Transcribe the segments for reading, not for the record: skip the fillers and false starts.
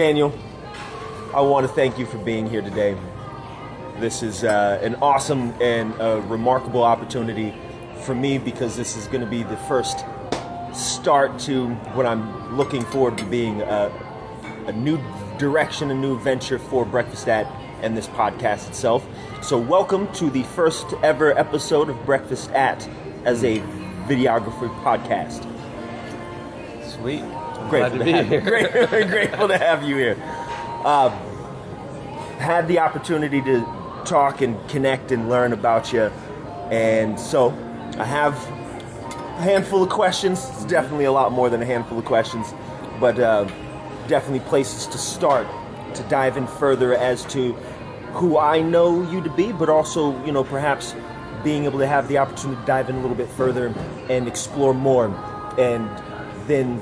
Daniel, I want to thank you for being here today. This is an awesome and remarkable opportunity for me because this is going to be the first start to what I'm looking forward to being a new direction, a new venture for Breakfast At and this podcast itself. So welcome to the first ever episode of Breakfast At as a videography podcast. Sweet. I'm Grateful glad to be here. Grateful to have you here. Had the opportunity to talk and connect and learn about you, and so I have a handful of questions. It's definitely a lot more than a handful of questions, but definitely places to start to dive in further as to who I know you to be, but also, perhaps being able to have the opportunity to dive in a little bit further and explore more, and then,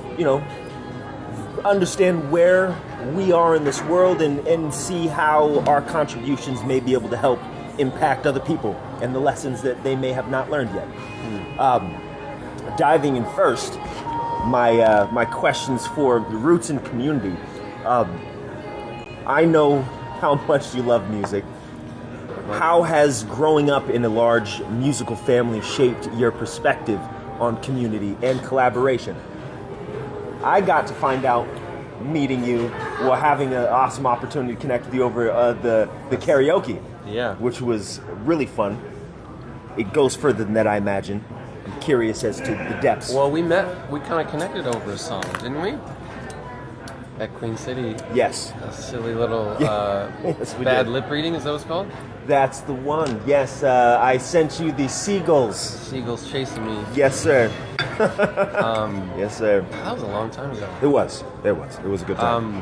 understand where we are in this world and see how our contributions may be able to help impact other people and the lessons that they may have not learned yet. Diving in first, my questions for the roots and community. I know how much you love music. How has growing up in a large musical family shaped your perspective on community and collaboration? I got to find out meeting you, having an awesome opportunity to connect with you over the karaoke. Yeah. Which was really fun. It goes further than that, I imagine. I'm curious as to the depths. Well, we kind of connected over a song, didn't we? At Queen City. Yes. A silly little Yes, we bad did. lip reading, is that what it's called? That's the one. Yes, I sent you the seagulls. Seagulls chasing me. Yes, sir. Yes, sir. That was a long time ago. It was a good time.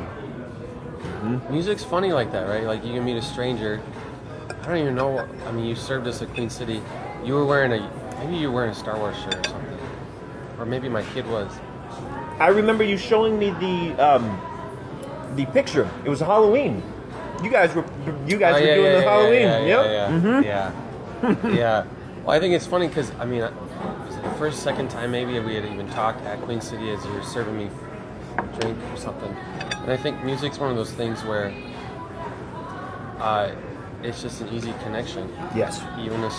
Music's funny like that, right? Like you can meet a stranger. I don't even know. I mean, you served us at Queen City. You were wearing a Star Wars shirt or something, or maybe my kid was. I remember you showing me the picture. It was Halloween. You guys were doing the Halloween. Yeah. Well, I think it's funny because it was the first, second time maybe we had even talked at Queen City as you were serving me a drink or something. And I think music's one of those things where it's just an easy connection. Yes. Even a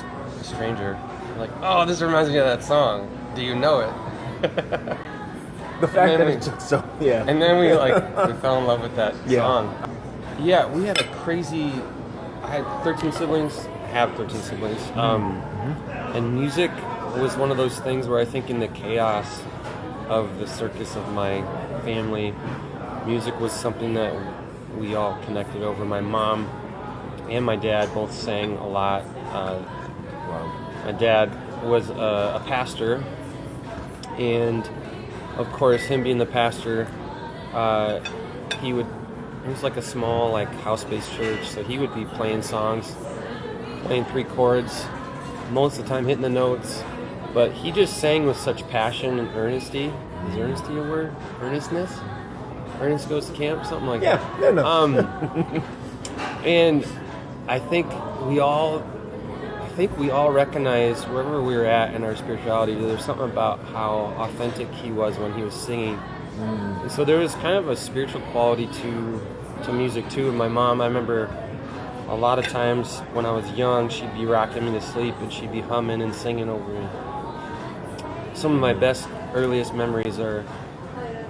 stranger, like, oh, this reminds me of that song. Do you know it? The fact that it took so, yeah. And then we fell in love with that song. Yeah, we had I had 13 siblings, have 13 siblings. And music was one of those things where I think in the chaos of the circus of my family, music was something that we all connected over. My mom and my dad both sang a lot. My dad was a pastor, and of course, him being the pastor, it was like a small, house-based church, so he would be playing songs, playing 3 chords, most of the time hitting the notes, but he just sang with such passion and earnesty. Is earnesty a word? Earnestness? Ernest goes to camp? Something like that. Yeah, no. And I think we all recognize wherever we were at in our spirituality, there's something about how authentic he was when he was singing. And so there was kind of a spiritual quality to music too. And my mom, I remember a lot of times when I was young, she'd be rocking me to sleep and she'd be humming and singing over me. Some of my best, earliest memories are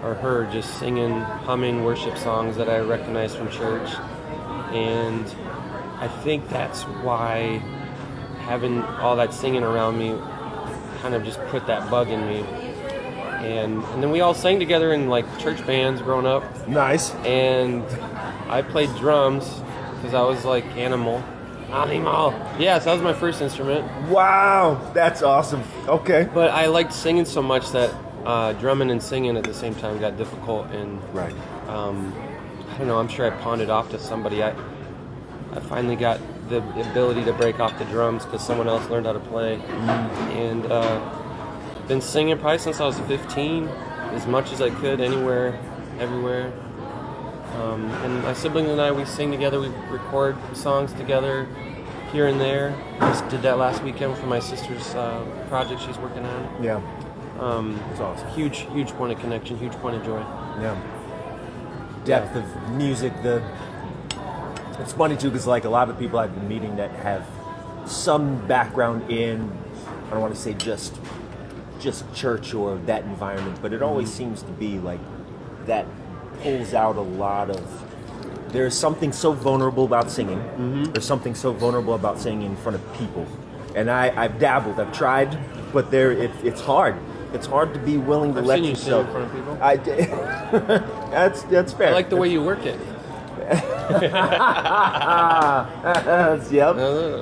her just singing, humming worship songs that I recognize from church. And I think that's why having all that singing around me kind of just put that bug in me. And then we all sang together in church bands growing up. Nice. And I played drums because I was animal. Yes, that was my first instrument. Wow, that's awesome. Okay. But I liked singing so much that drumming and singing at the same time got difficult. And right. I don't know, I'm sure I pawned it off to somebody. I finally got the ability to break off the drums because someone else learned how to play. And been singing probably since I was 15, as much as I could, anywhere, everywhere. And my siblings and I, we sing together, we record songs together here and there. Just did that last weekend for my sister's project she's working on. Yeah. That's awesome. Huge point of connection, huge point of joy. Yeah. depth of music. It's funny too, because like a lot of people I've been meeting that have some background in, I don't want to say just church or that environment, but it always seems to be like that pulls out a lot of. There's something so vulnerable about singing. There's something so vulnerable about singing in front of people. And I've dabbled, I've tried, but it's hard. It's hard to be willing to let yourself. Sing in front of people. That's fair. I like the way you work it. Yep.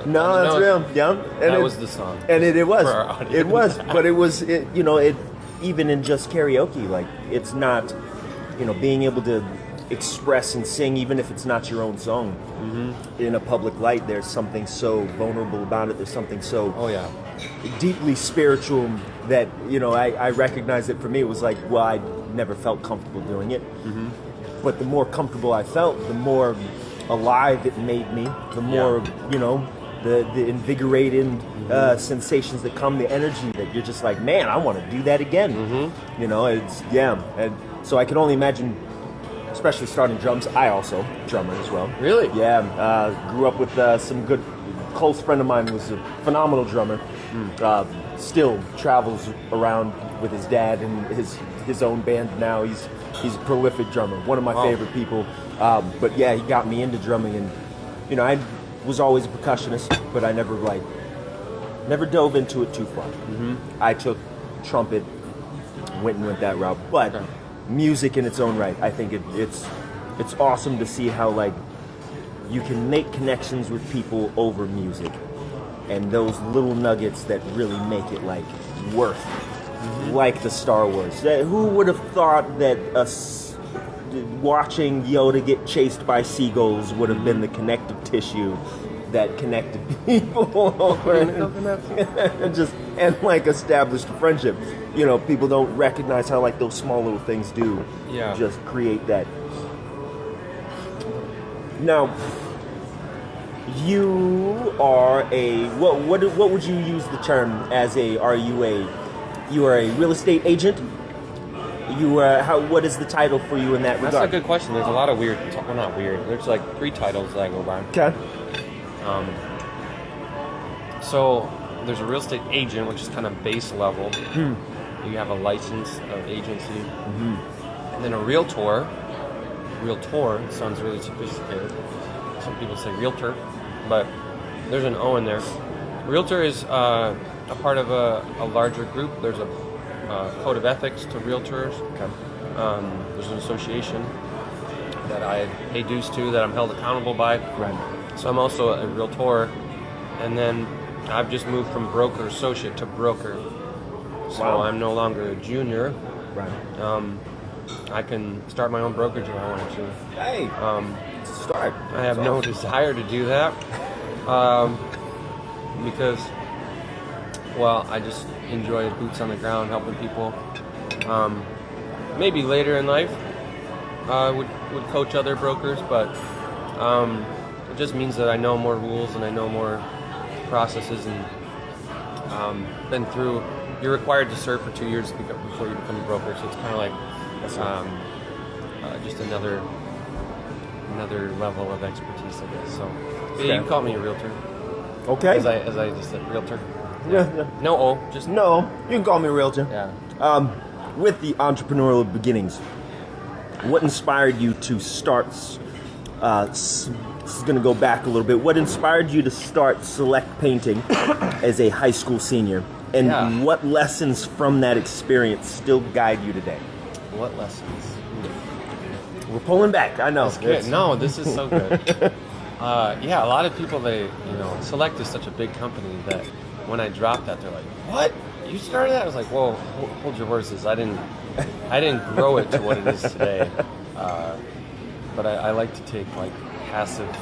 No, that's real. Yep. And that was the song. And it was. For our audience. It was. But it was. Even in just karaoke, like it's not. Being able to express and sing, even if it's not your own song, in a public light. There's something so vulnerable about it. There's something so. Oh yeah. Deeply spiritual that I recognize it. For me, it was like, well, I never felt comfortable doing it. But the more comfortable I felt, the more alive it made me. The more the invigorating sensations that come, the energy that you're just like, man, I want to do that again. And so I can only imagine, especially starting drums. I also drummer as well. Really? Yeah. Grew up with some good. Close friend of mine was a phenomenal drummer. Still travels around with his dad and his own band now. He's a prolific drummer. One of my favorite people. But yeah, he got me into drumming, and I was always a percussionist, but I never dove into it too far. I took trumpet, went that route. But music in its own right, I think it's awesome to see how you can make connections with people over music, and those little nuggets that really make it worth, like the Star Wars. Who would have thought that watching Yoda get chased by seagulls would have been the connective tissue that connected people over and established a friendship. People don't recognize how those small little things do just create that. Now, you are what would you use the term as you are a real estate agent? What is the title for you in that regard? That's a good question. There's a lot of weird, well, not weird, there's 3 titles that I go by. Okay. So there's a real estate agent, which is kind of base level. You have a license of agency. And then a realtor sounds really sophisticated. Some people say realtor, but there's an O in there. Realtor is a part of a larger group. There's a code of ethics to realtors. Okay. There's an association that I pay dues to, that I'm held accountable by. Right. So I'm also a realtor, and then I've just moved from broker associate to broker. So I'm no longer a junior. Right. I can start my own brokerage if I wanted to. Hey, start. I have no desire to do that because, I just enjoy boots on the ground, helping people. Maybe later in life, I would coach other brokers, but it just means that I know more rules and I know more processes, and been through. You're required to serve for 2 years before you become a broker, so it's kind of like just another level of expertise, I guess. So you can call me a realtor. Okay. As I just said, realtor. Yeah. No O, just no. You can call me a realtor. Yeah. With the entrepreneurial beginnings, what inspired you to start? This is going to go back a little bit. What inspired you to start Select Painting as a high school senior? And what lessons from that experience still guide you today? What lessons? We're pulling back. I know. That's good. No, this is so good. A lot of people, Select is such a big company that when I dropped that, they're like, "What? You started that?" I was like, "Whoa, hold your horses. I didn't grow it to what it is today." But I like to take passive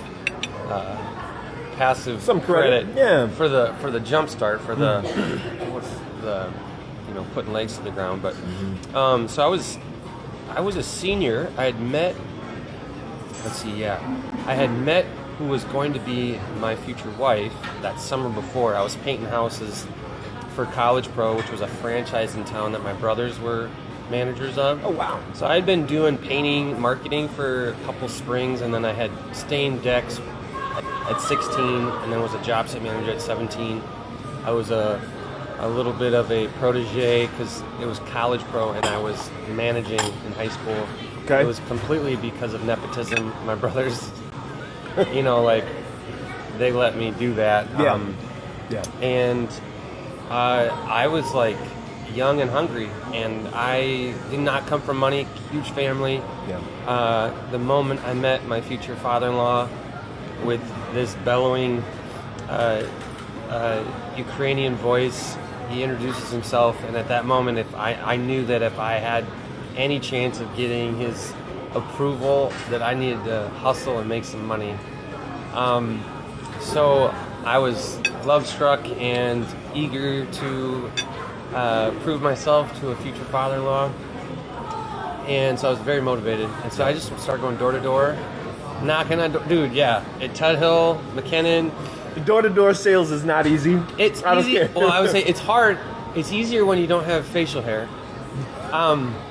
some credit. for the jump start, for the putting legs to the ground. But so I was a senior. I had met who was going to be my future wife that summer before. I was painting houses for College Pro, which was a franchise in town that my brothers were managers of. Oh, wow. So I had been doing painting, marketing for a couple springs, and then I had stained decks at 16, and then was a job site manager at 17. I was a little bit of a protege because it was college pro, and I was managing in high school. Okay. It was completely because of nepotism. My brothers, you know, like, they let me do that. Yeah. And I was like young and hungry, and I did not come from money, huge family. Yeah. The moment I met my future father-in-law with this bellowing Ukrainian voice, he introduces himself, and at that moment, if I knew that if I had any chance of getting his approval, that I needed to hustle and make some money. So I was love-struck and eager to prove myself to a future father-in-law, and so I was very motivated. And so I just started going door to door, knocking on dude, yeah, at Tud Hill, McKinnon. Door-to-door sales is not easy. It's easy. Well, I would say it's hard. It's easier when you don't have facial hair.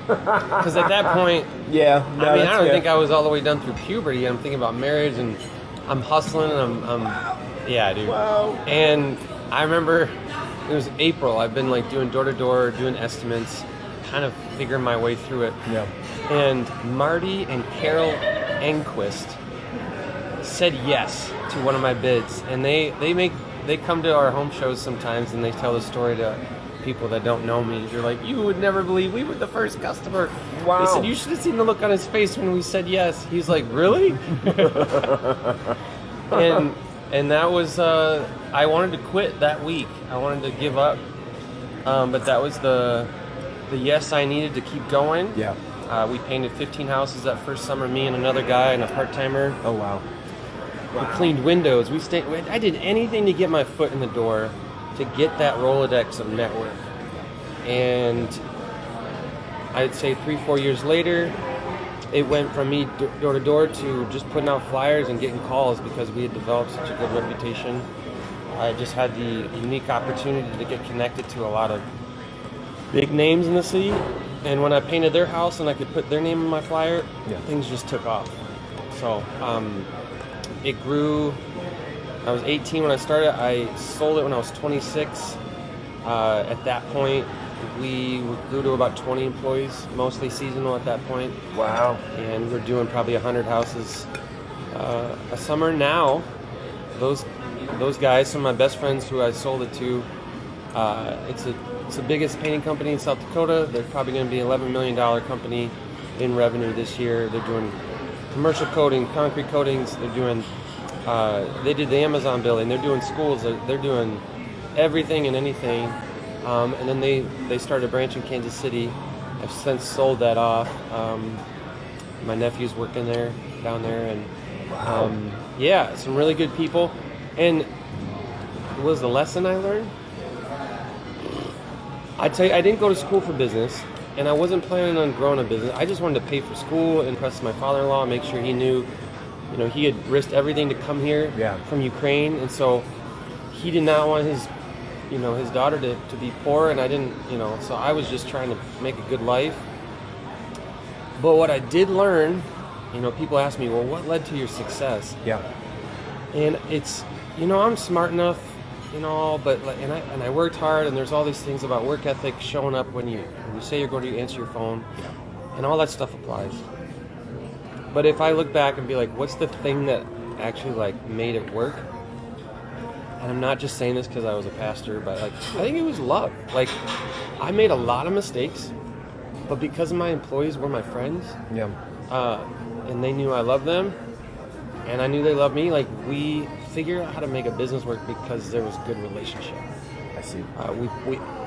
Because at that point, yeah, no, I mean, I don't think I was all the way done through puberty. I'm thinking about marriage, and I'm hustling, and I'm yeah, dude. Wow. And I remember it was April. I've been like doing door to door, doing estimates, kind of figuring my way through it. Yeah. And Marty and Carol Enquist said yes to one of my bids, and they come to our home shows sometimes, and they tell the story to people that don't know me. They're like, you would never believe we were the first customer. Wow. They said, you should have seen the look on his face when we said yes. He's like, really? and that was I wanted to quit that week. I wanted to give up, but that was the yes I needed to keep going. Yeah. We painted 15 houses that first summer, me and another guy and a part-timer. Oh, wow. We cleaned windows. I did anything to get my foot in the door, to get that Rolodex of network. And I'd say 3-4 years later, it went from me door to door to just putting out flyers and getting calls because we had developed such a good reputation. I just had the unique opportunity to get connected to a lot of big names in the city. And when I painted their house and I could put their name on my flyer, things just took off. So it grew. I was 18 when I started. I sold it when I was 26. At that point, we grew to about 20 employees, mostly seasonal at that point. Wow. And we're doing probably 100 houses a summer now. Those guys, some of my best friends who I sold it to, it's the biggest painting company in South Dakota. They're probably going to be an $11 million company in revenue this year. They're doing commercial coating, concrete coatings. They're doing, they did the Amazon building. They're doing schools. They're doing everything and anything. And then they started a branch in Kansas City. I've since sold that off. My nephew's working down there, and yeah, some really good people. And what was the lesson I learned? I'd tell you, I didn't go to school for business, and I wasn't planning on growing a business. I just wanted to pay for school, impress my father-in-law, make sure he knew, he had risked everything to come here from Ukraine, and so he did not want his daughter to be poor, and I didn't, so I was just trying to make a good life. But what I did learn, people ask me, well, what led to your success? Yeah. And it's, I'm smart enough, but I worked hard, and there's all these things about work ethic showing up when you say you're going to answer your phone, and all that stuff applies. But if I look back and be like, what's the thing that actually made it work? And I'm not just saying this because I was a pastor, but I think it was love. I made a lot of mistakes, but because my employees were my friends, and they knew I loved them, and I knew they loved me, we figured out how to make a business work because there was good relationship. I see.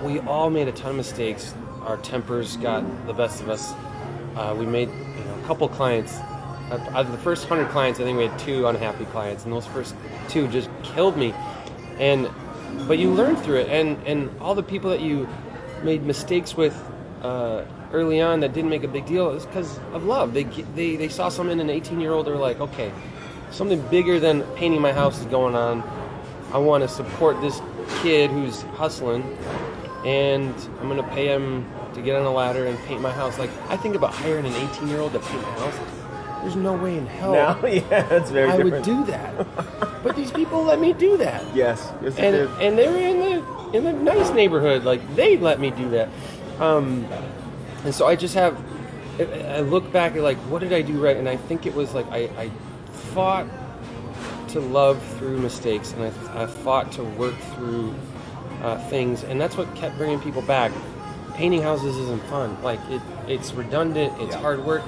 We all made a ton of mistakes. Our tempers got the best of us. We made a couple clients. Out of the first 100 clients, I think we had 2 unhappy clients, and those first 2 just killed me. But you learn through it, and all the people that you made mistakes with early on that didn't make a big deal is because of love. They saw something in an 18-year-old. They're like, okay, something bigger than painting my house is going on. I want to support this kid who's hustling, and I'm going to pay him to get on a ladder and paint my house. Like, I think about hiring an 18-year-old to paint my house. There's no way in hell that's very I different. would do that. But these people let me do that. Yes, they did. And they were in the nice neighborhood. Like, they let me do that. And so I look back at, like, what did I do right? And I think it was like I fought to love through mistakes, and I fought to work through things, and that's what kept bringing people back. Painting houses isn't fun. Like, it's redundant, it's hard work,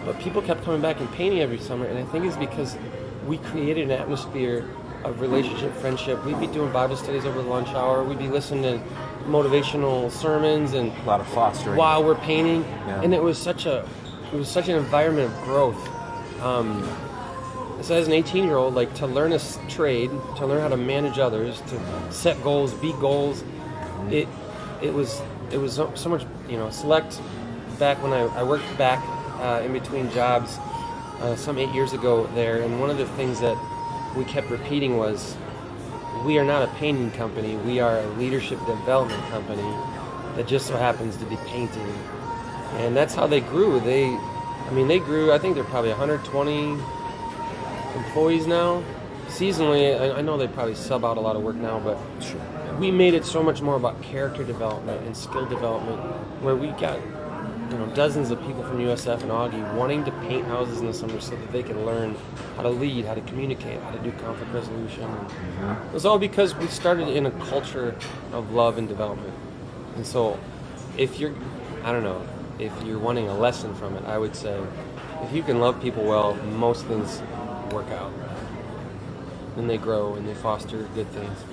but people kept coming back and painting every summer, and I think it's because we created an atmosphere of relationship, friendship. We'd be doing Bible studies over the lunch hour. We'd be listening to motivational sermons and a lot of fostering while we're painting, and it was such an environment of growth. So as an 18-year-old, like, to learn a trade, to learn how to manage others, to set goals, beat goals, it was so much, Select, back when I worked back in between jobs some 8 years ago there, and one of the things that we kept repeating was, we are not a painting company, we are a leadership development company that just so happens to be painting. And that's how they grew. They grew, I think they're probably 120 employees now. Seasonally, I know they probably sub out a lot of work now, but we made it so much more about character development and skill development, where we got dozens of people from USF and Augie wanting to paint houses in the summer so that they can learn how to lead, how to communicate, how to do conflict resolution. It was all because we started in a culture of love and development. And so if you're wanting a lesson from it, I would say, if you can love people well, most things work out. And they grow and they foster good things.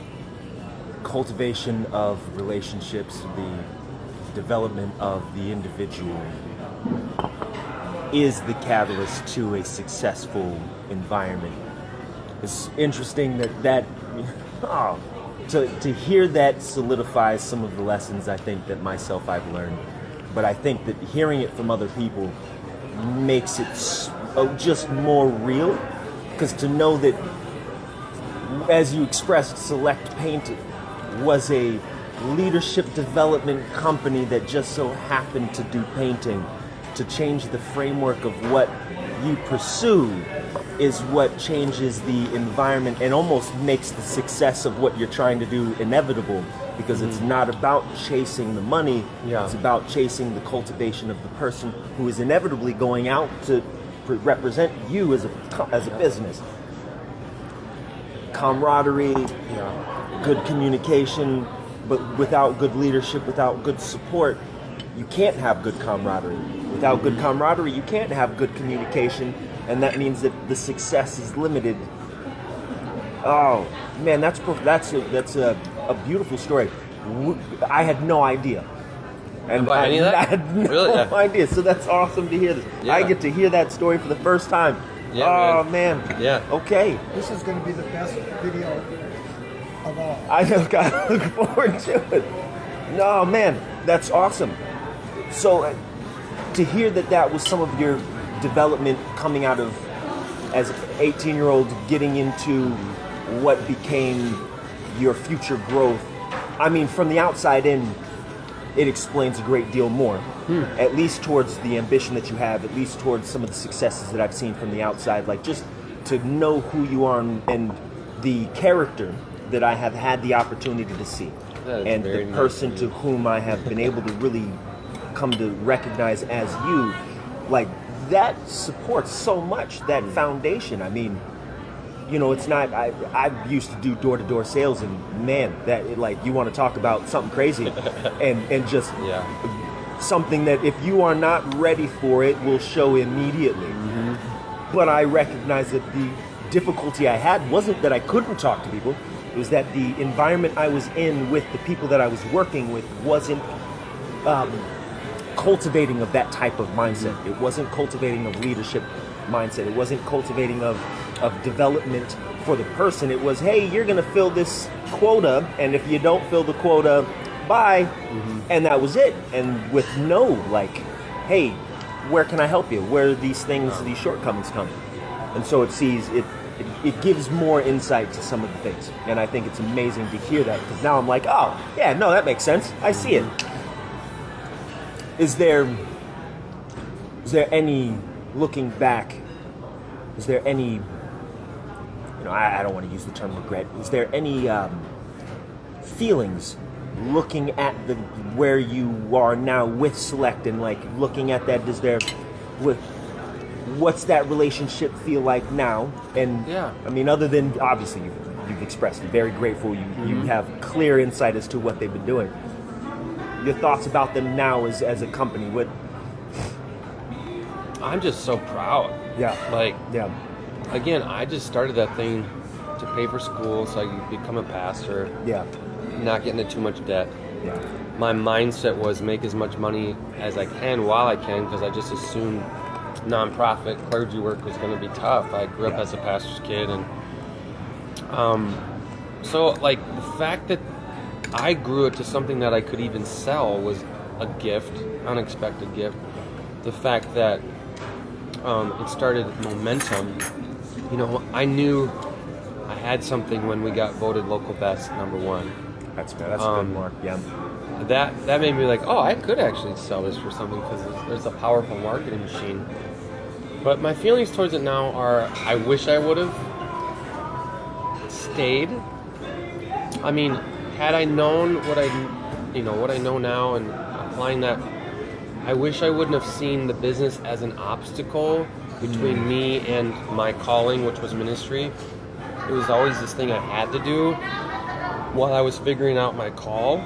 Cultivation of relationships, the development of the individual is the catalyst to a successful environment. It's interesting to hear that solidifies some of the lessons I think that I've learned. But I think that hearing it from other people makes it just more real, because to know that, as you expressed, Select Paint was a leadership development company that just so happened to do painting. To change the framework of what you pursue is what changes the environment and almost makes the success of what you're trying to do inevitable, because it's not about chasing the money, it's about chasing the cultivation of the person who is inevitably going out to represent you as a business. Camaraderie, good communication, but without good leadership, without good support, you can't have good camaraderie. Without good camaraderie, you can't have good communication, and that means that the success is limited. Oh man, that's a beautiful story. I had no idea, and I had no idea. So that's awesome to hear this. Yeah. I get to hear that story for the first time. Yeah, man. Yeah. Okay. This is going to be the best video of all. I look forward to it. No, man, that's awesome. So to hear that was some of your development coming out of, as an 18-year-old, getting into what became your future growth. I mean, from the outside in, it explains a great deal more, at least towards the ambition that you have, at least towards some of the successes that I've seen from the outside, like just to know who you are and the character that I have had the opportunity to see, and the person to whom I have been able to really come to recognize as you, like that supports so much, that foundation. I mean, it's not, I used to do door-to-door sales, and man, that, like, you want to talk about something crazy and just something that if you are not ready for it will show immediately. But I recognize that the difficulty I had wasn't that I couldn't talk to people, it was that the environment I was in with the people that I was working with wasn't cultivating of that type of mindset. It wasn't cultivating of leadership mindset. It wasn't cultivating of development for the person. It was, hey, you're going to fill this quota, and if you don't fill the quota, bye. And that was it. And with no, like, hey, where can I help you? Where are these things, these shortcomings coming? And so it gives more insight to some of the things. And I think it's amazing to hear that, because now I'm like, oh, yeah, no, that makes sense. I see it. is there any, looking back, is there any, I don't want to use the term regret, is there any feelings looking at where you are now with Select, and like looking at that, what's that relationship feel like now? And I mean, other than obviously you've expressed very grateful, you have clear insight as to what they've been doing. Your thoughts about them now as a company? What? I'm just so proud. Again, I just started that thing to pay for school so I could become a pastor. Not get into too much debt. My mindset was make as much money as I can while I can, because I just assumed nonprofit clergy work was going to be tough. I grew up as a pastor's kid, and so like the fact that I grew it to something that I could even sell was a gift, unexpected gift. The fact that it started momentum. I knew I had something when we got voted local best #1. That's a good mark. That made me like, oh, I could actually sell this for something, because there's a powerful marketing machine. But my feelings towards it now are, I wish I would have stayed. I mean, had I known what I know now and applying that, I wish I wouldn't have seen the business as an obstacle between me and my calling, which was ministry. It was always this thing I had to do while I was figuring out my call.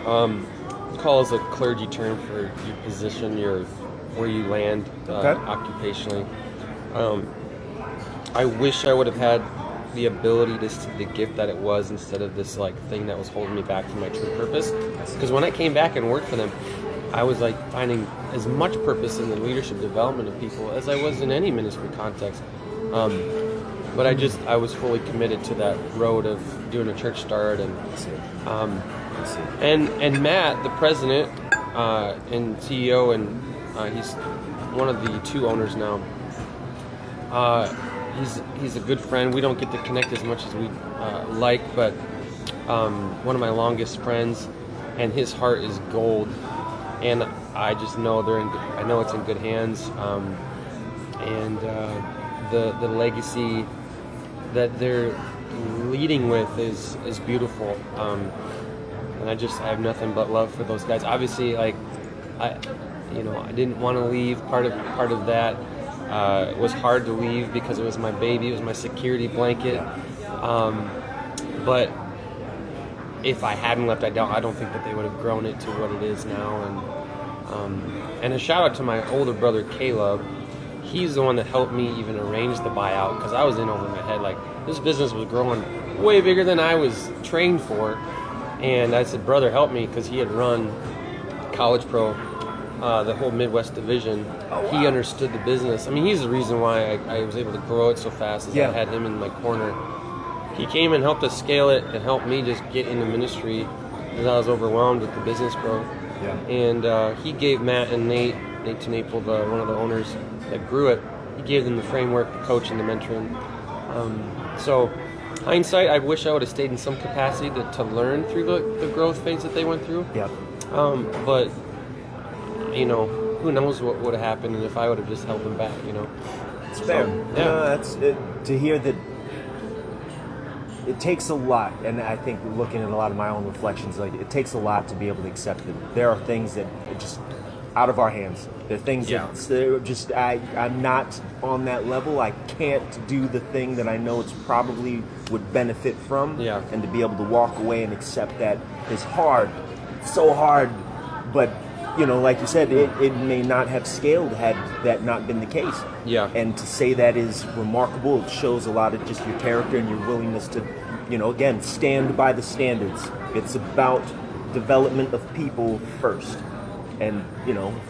Call is a clergy term for your position, where you land occupationally. I wish I would have had the ability to see the gift that it was, instead of this like thing that was holding me back from my true purpose. Because when I came back and worked for them, I was like finding as much purpose in the leadership development of people as I was in any ministry context. But I was fully committed to that road of doing a church start, and Matt, the president and CEO, and he's one of the 2 owners now. He's a good friend. We don't get to connect as much as we like, but one of my longest friends, and his heart is gold. And I just know I know it's in good hands, and the legacy that they're leading with is beautiful, and I have nothing but love for those guys. Obviously, like I didn't want to leave. Part of that it was hard to leave because it was my baby, it was my security blanket. But if I hadn't left, I don't think that they would have grown it to what it is now. And a shout out to my older brother Caleb. He's the one that helped me even arrange the buyout, because I was in over my head. Like, this business was growing way bigger than I was trained for. And I said, brother, help me, because he had run College Pro, the whole Midwest division. Oh, wow. He understood the business. I mean, he's the reason why I was able to grow it so fast, is I had him in my corner. He came and helped us scale it and helped me just get into ministry, because I was overwhelmed with the business growth. And he gave Matt and Nate Tenaple, one of the owners that grew it, he gave them the framework, the coaching, the mentoring. So hindsight, I wish I would have stayed in some capacity to learn through the growth phase that they went through. But who knows what would have happened, and if I would have just held them back. It's fair. That's to hear that. It takes a lot, and I think looking at a lot of my own reflections, like, it takes a lot to be able to accept that there are things that are just out of our hands. There are things that they're just I'm not on that level. I can't do the thing that I know it's probably would benefit from. And to be able to walk away and accept that is hard, so hard. But like you said, it may not have scaled had that not been the case. And to say that is remarkable. It shows a lot of just your character and your willingness to, again, stand by the standards. It's about development of people first. And,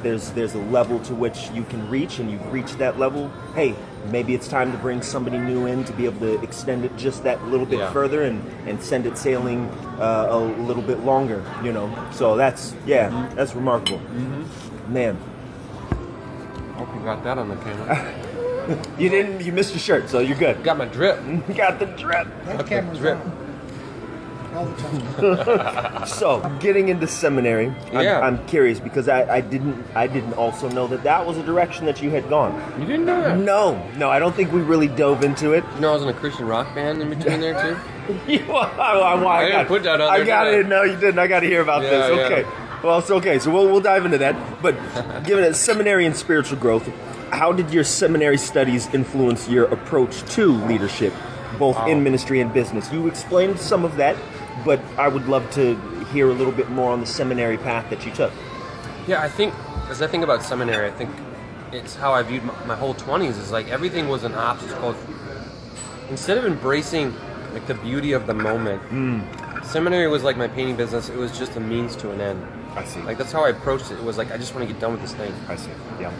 there's a level to which you can reach, and you've reached that level. Hey, maybe it's time to bring somebody new in to be able to extend it just that little bit further and send it sailing a little bit longer, So that's remarkable. Man. Hope you got that on the camera. You didn't. You missed your shirt, so you're good. Got my drip. Got the drip. That camera's on. all the time. So, getting into seminary, Yeah. I'm curious because I didn't also know that was a direction that you had gone. You didn't know that? No, I don't think we really dove into it. You know I was in a Christian rock band in between there too? I didn't put that on there, I got did I? it. No, you didn't. I got to hear about Yeah, this. yeah. Okay. Well, it's okay. So we'll dive into that. But given it seminary and spiritual growth, how did your seminary studies influence your approach to leadership, both in ministry and business? You explained some of that, but I would love to hear a little bit more on the seminary path that you took. Yeah, I think, as I think about seminary, I think it's how I viewed my whole 20s, is like everything was an obstacle. Instead of embracing like the beauty of the moment, seminary was like my painting business. It was just a means to an end. I see. Like that's how I approached it. It was like, I just want to get done with this thing. I see. Yeah.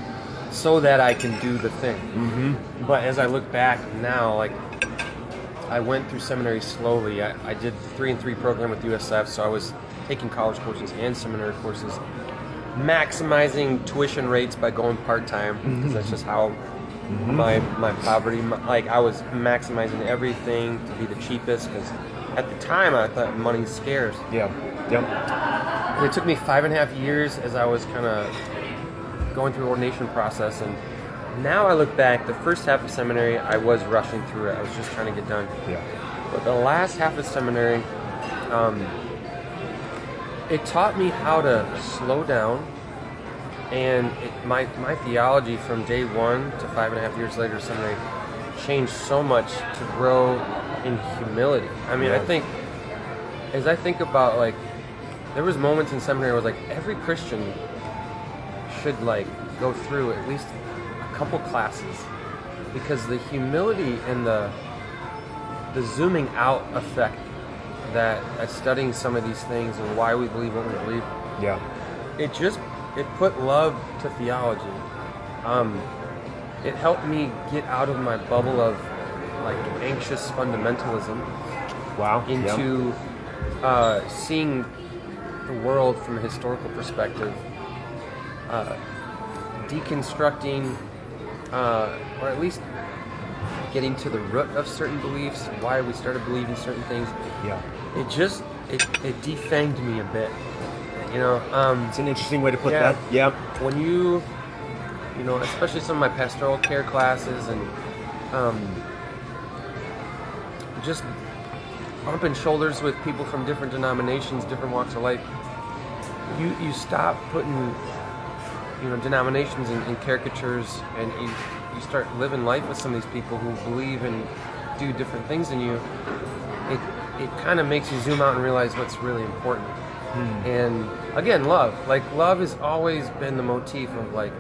So that I can do the thing. Mm-hmm. But as I look back now, like I went through seminary slowly. I did 3-3 program with USF, so I was taking college courses and seminary courses, maximizing tuition rates by going part-time, because that's just how my poverty, like I was maximizing everything to be the cheapest, because at the time I thought money's scarce. Yeah. Yep. And it took me 5.5 years as I was kind of going through ordination process, and now I look back, the first half of seminary I was rushing through it. I was just trying to get done. Yeah. But the last half of seminary, it taught me how to slow down, and my theology from day one to 5.5 years later seminary changed so much to grow in humility. I mean, I think, as I think about, like, there was moments in seminary where like every Christian should like go through at least a couple classes, because the humility and the zooming out effect that studying some of these things and why we believe what we believe, it put love to theology. It helped me get out of my bubble of like anxious fundamentalism into seeing the world from a historical perspective, deconstructing, or at least getting to the root of certain beliefs, why we started believing certain things. Yeah. It defanged me a bit, you know. It's an interesting way to put that. Yeah. When you know, especially some of my pastoral care classes and just bumping shoulders with people from different denominations, different walks of life, you stop putting, you know, denominations in caricatures, and you start living life with some of these people who believe and do different things than you. It kind of makes you zoom out and realize what's really important. And again, love. Like, love has always been the motif of like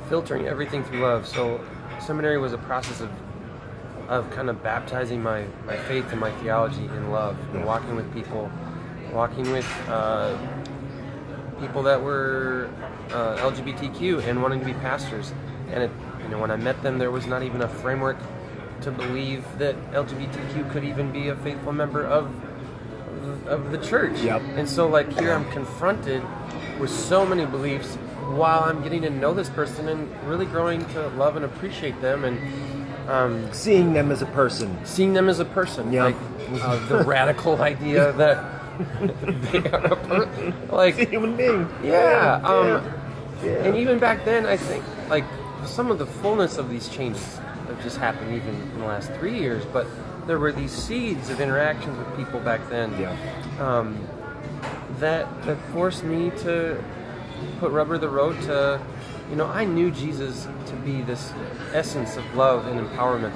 filtering everything through love. So seminary was a process of kind of baptizing my faith and my theology in love, and walking with people, walking with people that were LGBTQ and wanting to be pastors. And when I met them, there was not even a framework to believe that LGBTQ could even be a faithful member of the church. Yep. And so like here I'm confronted with so many beliefs while I'm getting to know this person and really growing to love and appreciate them, and seeing them as a person. Yeah. Like the radical idea that they are a person, like a human being. Yeah. And even back then, I think like some of the fullness of these changes have just happened even in the last 3 years, but there were these seeds of interactions with people back then that forced me to put rubber to the road to, you know, I knew Jesus to be this essence of love and empowerment,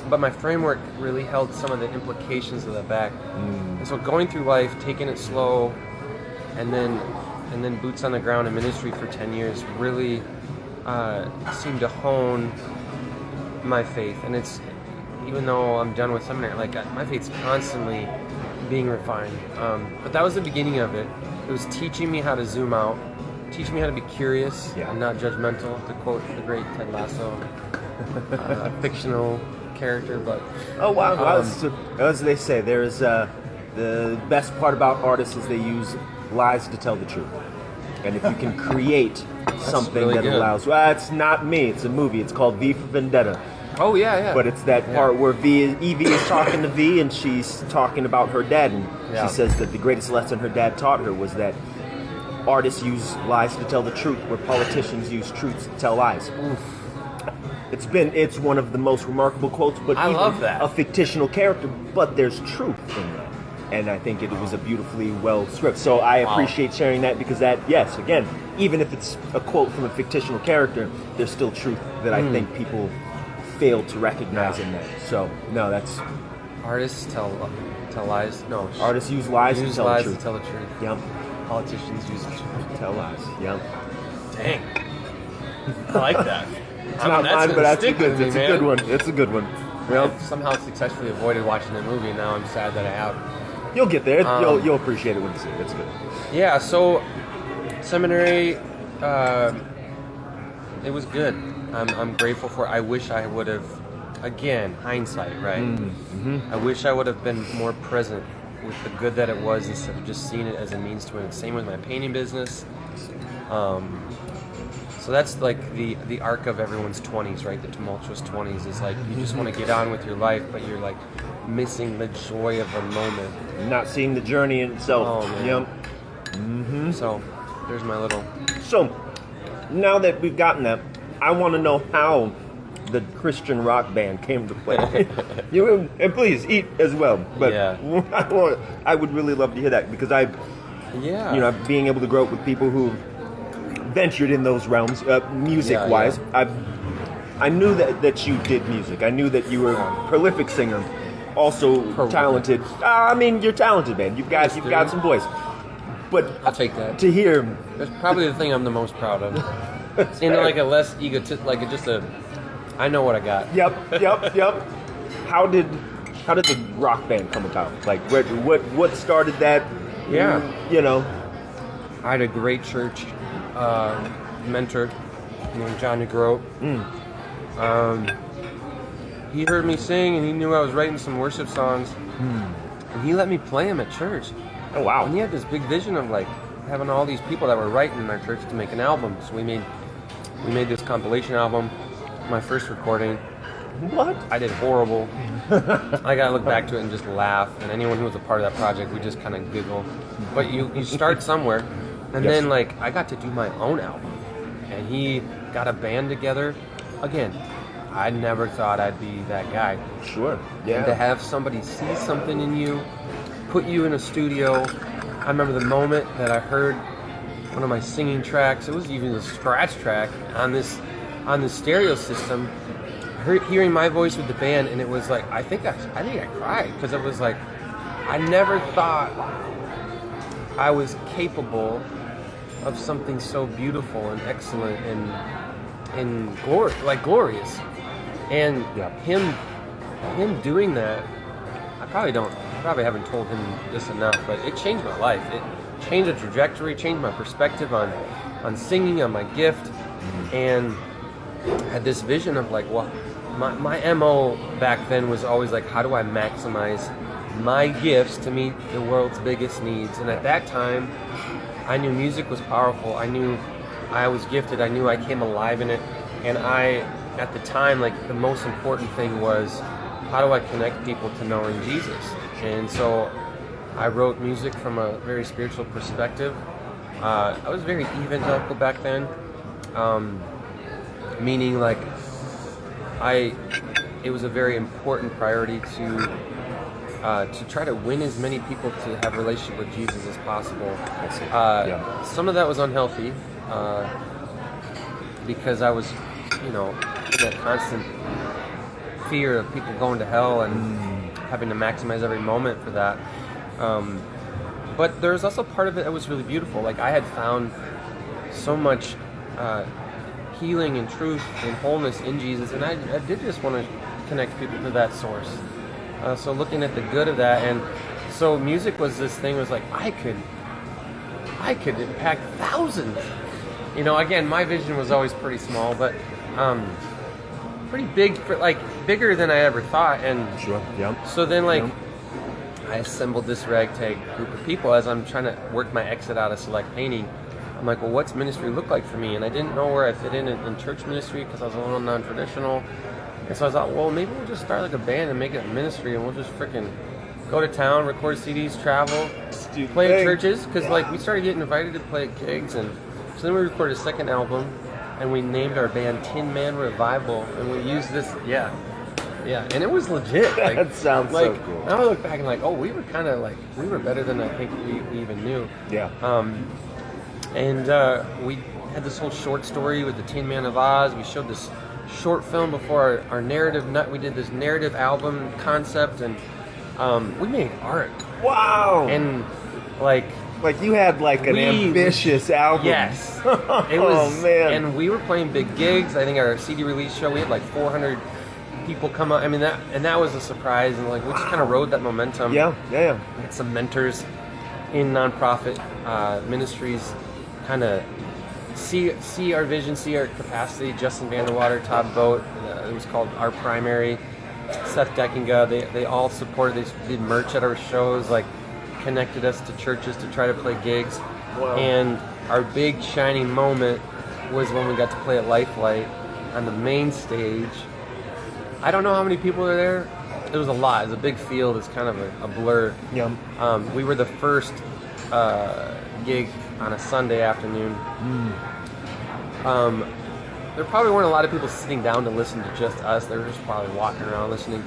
but my framework really held some of the implications of that back. And so going through life, taking it slow, and then boots on the ground in ministry for 10 years really seemed to hone my faith. And it's, even though I'm done with seminary, like my faith's constantly being refined. But that was the beginning of it. It was teaching me how to zoom out, teaching me how to be curious and not judgmental, to quote the great Ted Lasso, fictional character. But oh wow! So, as they say, there's the best part about artists is they use lies to tell the truth. And if you can create something really that good. allows, well, it's not me, it's a movie. It's called V for Vendetta. Oh yeah. But it's that part where Evie is talking to V, and she's talking about her dad, and she says that the greatest lesson her dad taught her was that artists use lies to tell the truth, where politicians use truths to tell lies. Oof. It's one of the most remarkable quotes, but I love that. a fictional character, but there's truth in that. And I think it was a beautifully well script. So I appreciate sharing that, because that, yes, again, even if it's a quote from a fictional character, there's still truth that I think people fail to recognize in that. So, no, that's... Artists tell lies. No. Artists use lies to tell the truth. To tell the truth. Yep. Politicians use the truth. Tell lies. Yep. Dang. I like that. It's not mine, but that's a good one. It's a good one. Well, I've somehow successfully avoided watching the movie. Now I'm sad that I have. You'll get there. You'll appreciate it when you see it. It's good. Yeah. So seminary, it was good. I'm grateful for it. I wish I would have. Again, hindsight, right? I wish I would have been more present with the good that it was, instead of just seeing it as a means to win. Same with my painting business. So that's like the arc of everyone's 20s, right? The tumultuous 20s is like you just want to get on with your life, but you're like missing the joy of the moment. Not seeing the journey in itself. Oh, man. Yep. So there's my little... So, now that we've gotten that, I want to know how the Christian rock band came to play. And please eat as well. But I would really love to hear that, because being able to grow up with people who ventured in those realms, music-wise, I knew that you did music. I knew that you were a prolific singer, also talented. I mean, you're talented, man. You've got some voice. But I'll take that. To hear, that's probably the thing I'm the most proud of. In like a less egotistic, like just a, I know what I got. Yep. How did the rock band come about? Like, what started that? Yeah. I had a great church mentor named John DeGroat. He heard me sing, and he knew I was writing some worship songs, and he let me play them at church. Oh wow! And he had this big vision of like having all these people that were writing in our church to make an album. So we made this compilation album. My first recording. What? I did horrible. I gotta look back to it and just laugh. And anyone who was a part of that project, we just kind of giggle. But you start somewhere, and then like I got to do my own album, and he got a band together. Again, I never thought I'd be that guy. Sure. Yeah. And to have somebody see something in you, put you in a studio. I remember the moment that I heard one of my singing tracks. It was even a scratch track on this stereo system. Hearing my voice with the band, and it was like I think I cried, because it was like I never thought I was capable of something so beautiful and excellent and glorious. And him doing that, I probably haven't told him this enough, but it changed my life. It changed the trajectory, changed my perspective on singing, on my gift, and had this vision of like, well, my MO back then was always like, how do I maximize my gifts to meet the world's biggest needs? And at that time, I knew music was powerful. I knew I was gifted. I knew I came alive in it. And at the time, like the most important thing was, how do I connect people to knowing Jesus? And so I wrote music from a very spiritual perspective. I was very evangelical back then, meaning like it was a very important priority to try to win as many people to have a relationship with Jesus as possible. Some of that was unhealthy because I was, in that constant fear of people going to hell and having to maximize every moment for that. But there was also part of it that was really beautiful. Like I had found so much healing and truth and wholeness in Jesus, and I did just want to connect people to that source. So looking at the good of that, and so music was this thing. Was like I could impact thousands. Again, my vision was always pretty small, but pretty big, bigger than I ever thought. And sure, yeah. So then, I assembled this ragtag group of people as I'm trying to work my exit out of select painting. I'm like, well, what's ministry look like for me? And I didn't know where I fit in church ministry because I was a little non-traditional. And so I thought, well, maybe we'll just start like a band and make it a ministry, and we'll just freaking go to town, record CDs, travel, play at churches, because like we started getting invited to play at gigs, and so then we recorded a second album, and we named our band Tin Man Revival, and we used this, yeah, and it was legit. Like, that sounds like, so cool. Now I look back and like, oh, we were kind of like, we were better than I think we even knew. Yeah. And we had this whole short story with the Tin Man of Oz. We showed this short film before our narrative nut. We did this narrative album concept, and we made art. Wow. And like you had like an ambitious album. Yes. It was, oh man. And we were playing big gigs. I think our CD release show, we had like 400 people come out. I mean, that was a surprise, and like we just kind of rode that momentum. Yeah. We had some mentors in nonprofit ministries kind of see our vision, see our capacity. Justin Vanderwater, Todd Vogt, it was called Our Primary, Seth Deckinga, they all supported. They did merch at our shows, like connected us to churches to try to play gigs. Wow. And our big shining moment was when we got to play at Lifelight on the main stage. I don't know how many people are there. It was a lot. It was a big field. It's kind of a blur. Yeah. We were the first gig on a Sunday afternoon. There probably weren't a lot of people sitting down to listen to just us. They were just probably walking around listening.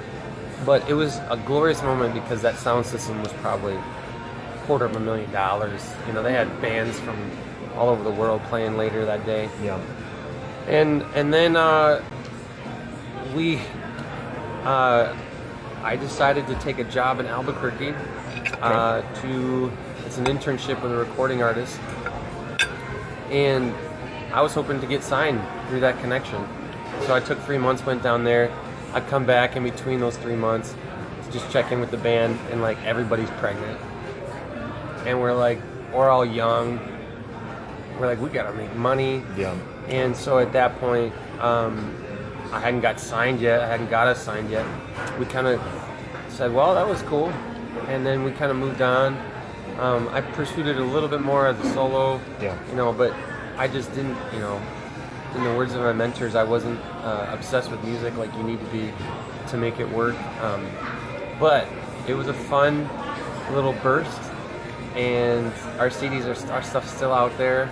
But it was a glorious moment because that sound system was probably $250,000. You know, they had bands from all over the world playing later that day. Yeah. And then I decided to take a job in Albuquerque. It's an internship with a recording artist, and I was hoping to get signed through that connection. So I took 3 months, went down there. I'd come back in between those 3 months to just check in with the band, and like everybody's pregnant, and we're all young. We're like, we gotta make money. Yeah. And so at that point, I hadn't got signed yet. I hadn't got us signed yet. We kind of said, well, that was cool. And then we kind of moved on. I pursued it a little bit more as a solo, but I just didn't, in the words of my mentors, I wasn't obsessed with music like you need to be to make it work. But it was a fun little burst, and our CDs, our stuff's still out there.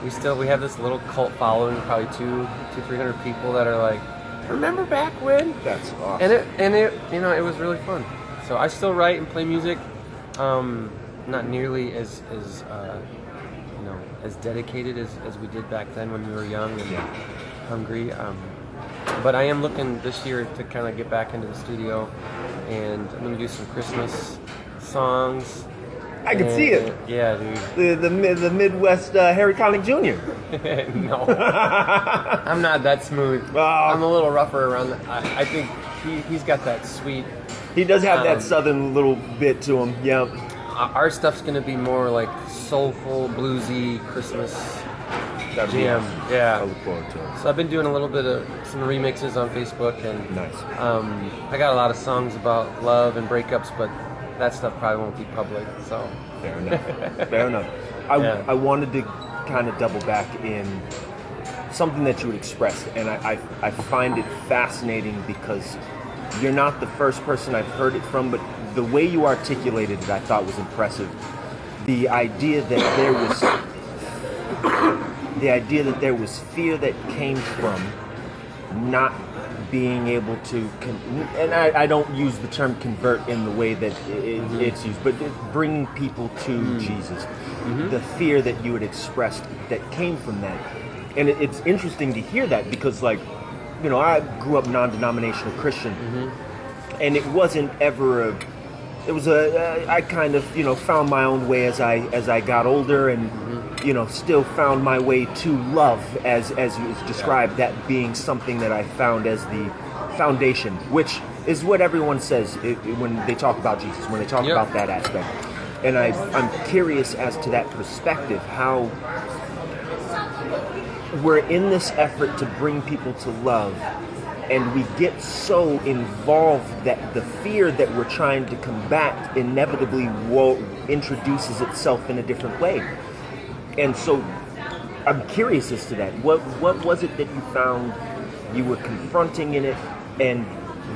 We have this little cult following, probably 200-300 people that are like, remember back when? That's awesome. And it was really fun. So I still write and play music, not nearly as dedicated as we did back then when we were young and hungry. But I am looking this year to kind of get back into the studio, and I'm going to do some Christmas songs. I can see it. Yeah, dude. The Midwest Harry Connick Jr. No, I'm not that smooth. I'm a little rougher around. I think he's got that sweet. He does have that southern little bit to him. Yeah. Our stuff's gonna be more like soulful, bluesy Christmas jam. Awesome. Yeah. I look forward to it. So I've been doing a little bit of some remixes on Facebook, and nice. I got a lot of songs about love and breakups, but that stuff probably won't be public. So fair enough. Fair enough. I wanted to kind of double back in something that you had expressed, and I find it fascinating because you're not the first person I've heard it from, but the way you articulated it I thought was impressive. The idea that there was fear that came from not being able to, and I don't use the term convert in the way that it's used, but bringing people to Jesus. The fear that you had expressed that came from that. And it's interesting to hear that because, like, I grew up non-denominational Christian, and it wasn't ever I kind of, found my own way as I got older, and still found my way to love, as you described, that being something that I found as the foundation, which is what everyone says when they talk about Jesus, when they talk about that aspect. And I'm curious as to that perspective, how we're in this effort to bring people to love, and we get so involved that the fear that we're trying to combat inevitably introduces itself in a different way. And so I'm curious as to that. What was it that you found you were confronting in it? And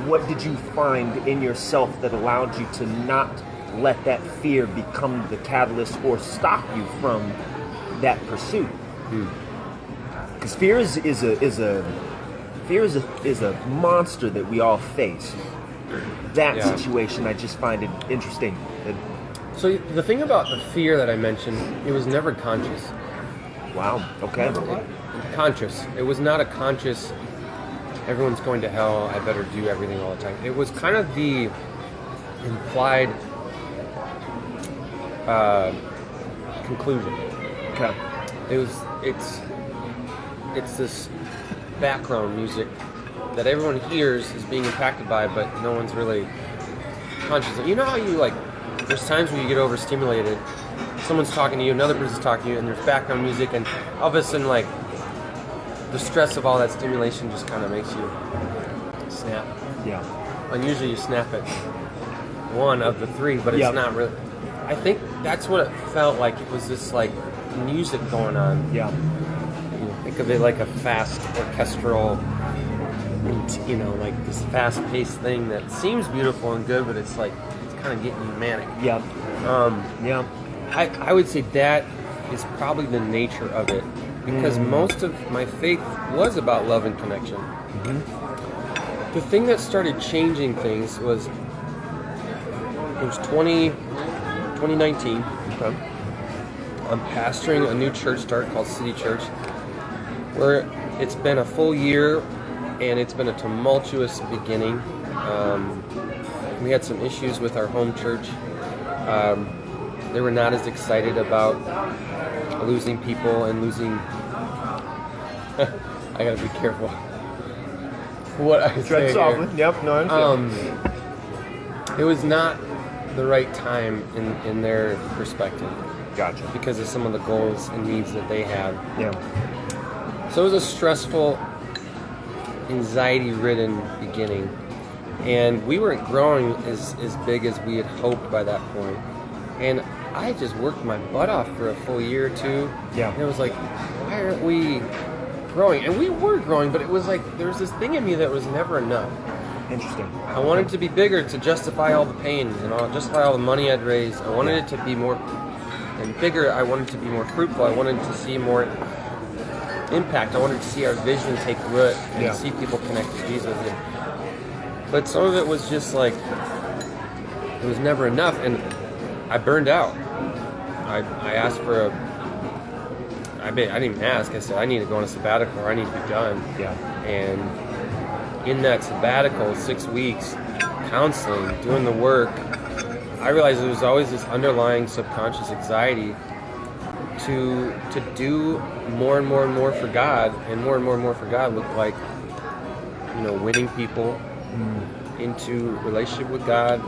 what did you find in yourself that allowed you to not let that fear become the catalyst or stop you from that pursuit? Because fear is a monster that we all face. That situation, I just find it interesting. So the thing about the fear that I mentioned, it was never conscious. Wow. Okay. Conscious. It was not a conscious, everyone's going to hell, I better do everything all the time. It was kind of the implied conclusion. Okay. It's this background music that everyone hears is being impacted by, but no one's really conscious. You know how you there's times when you get overstimulated, someone's talking to you, another person's talking to you, and there's background music, and all of a sudden, the stress of all that stimulation just kind of makes you snap. Yeah. And usually you snap at one of the three, but it's not really. I think that's what it felt like. It was this music going on. Yeah. Think of it like a fast orchestral, this fast-paced thing that seems beautiful and good, but it's kind of getting you manic. Yeah. I would say that is probably the nature of it, because most of my faith was about love and connection. Mm-hmm. The thing that started changing things was, it was 2019. Okay. I'm pastoring a new church start called City Church, where it's been a full year and it's been a tumultuous beginning. We had some issues with our home church. They were not as excited about losing people and losing... I gotta be careful what I say softly. here. Yep, no, I understand. It was not the right time in their perspective. Gotcha. Because of some of the goals and needs that they had. Yeah. So it was a stressful, anxiety-ridden beginning. And we weren't growing as big as we had hoped by that point. And I just worked my butt off for a full year or two. Yeah. And it was why aren't we growing? And we were growing, but it was there was this thing in me that was never enough. Interesting. I wanted to be bigger to justify all the pain and justify all the money I'd raised. I wanted it to be more and bigger. I wanted to be more fruitful. I wanted to see more impact. I wanted to see our vision take root and see people connect to Jesus. But some of it was just it was never enough, and I burned out. I asked for I didn't even ask. I said, I need to go on a sabbatical, or I need to be done. Yeah. And in that sabbatical, 6 weeks, counseling, doing the work, I realized there was always this underlying subconscious anxiety to do more and more and more for God, and more and more for God looked like, winning people into relationship with God,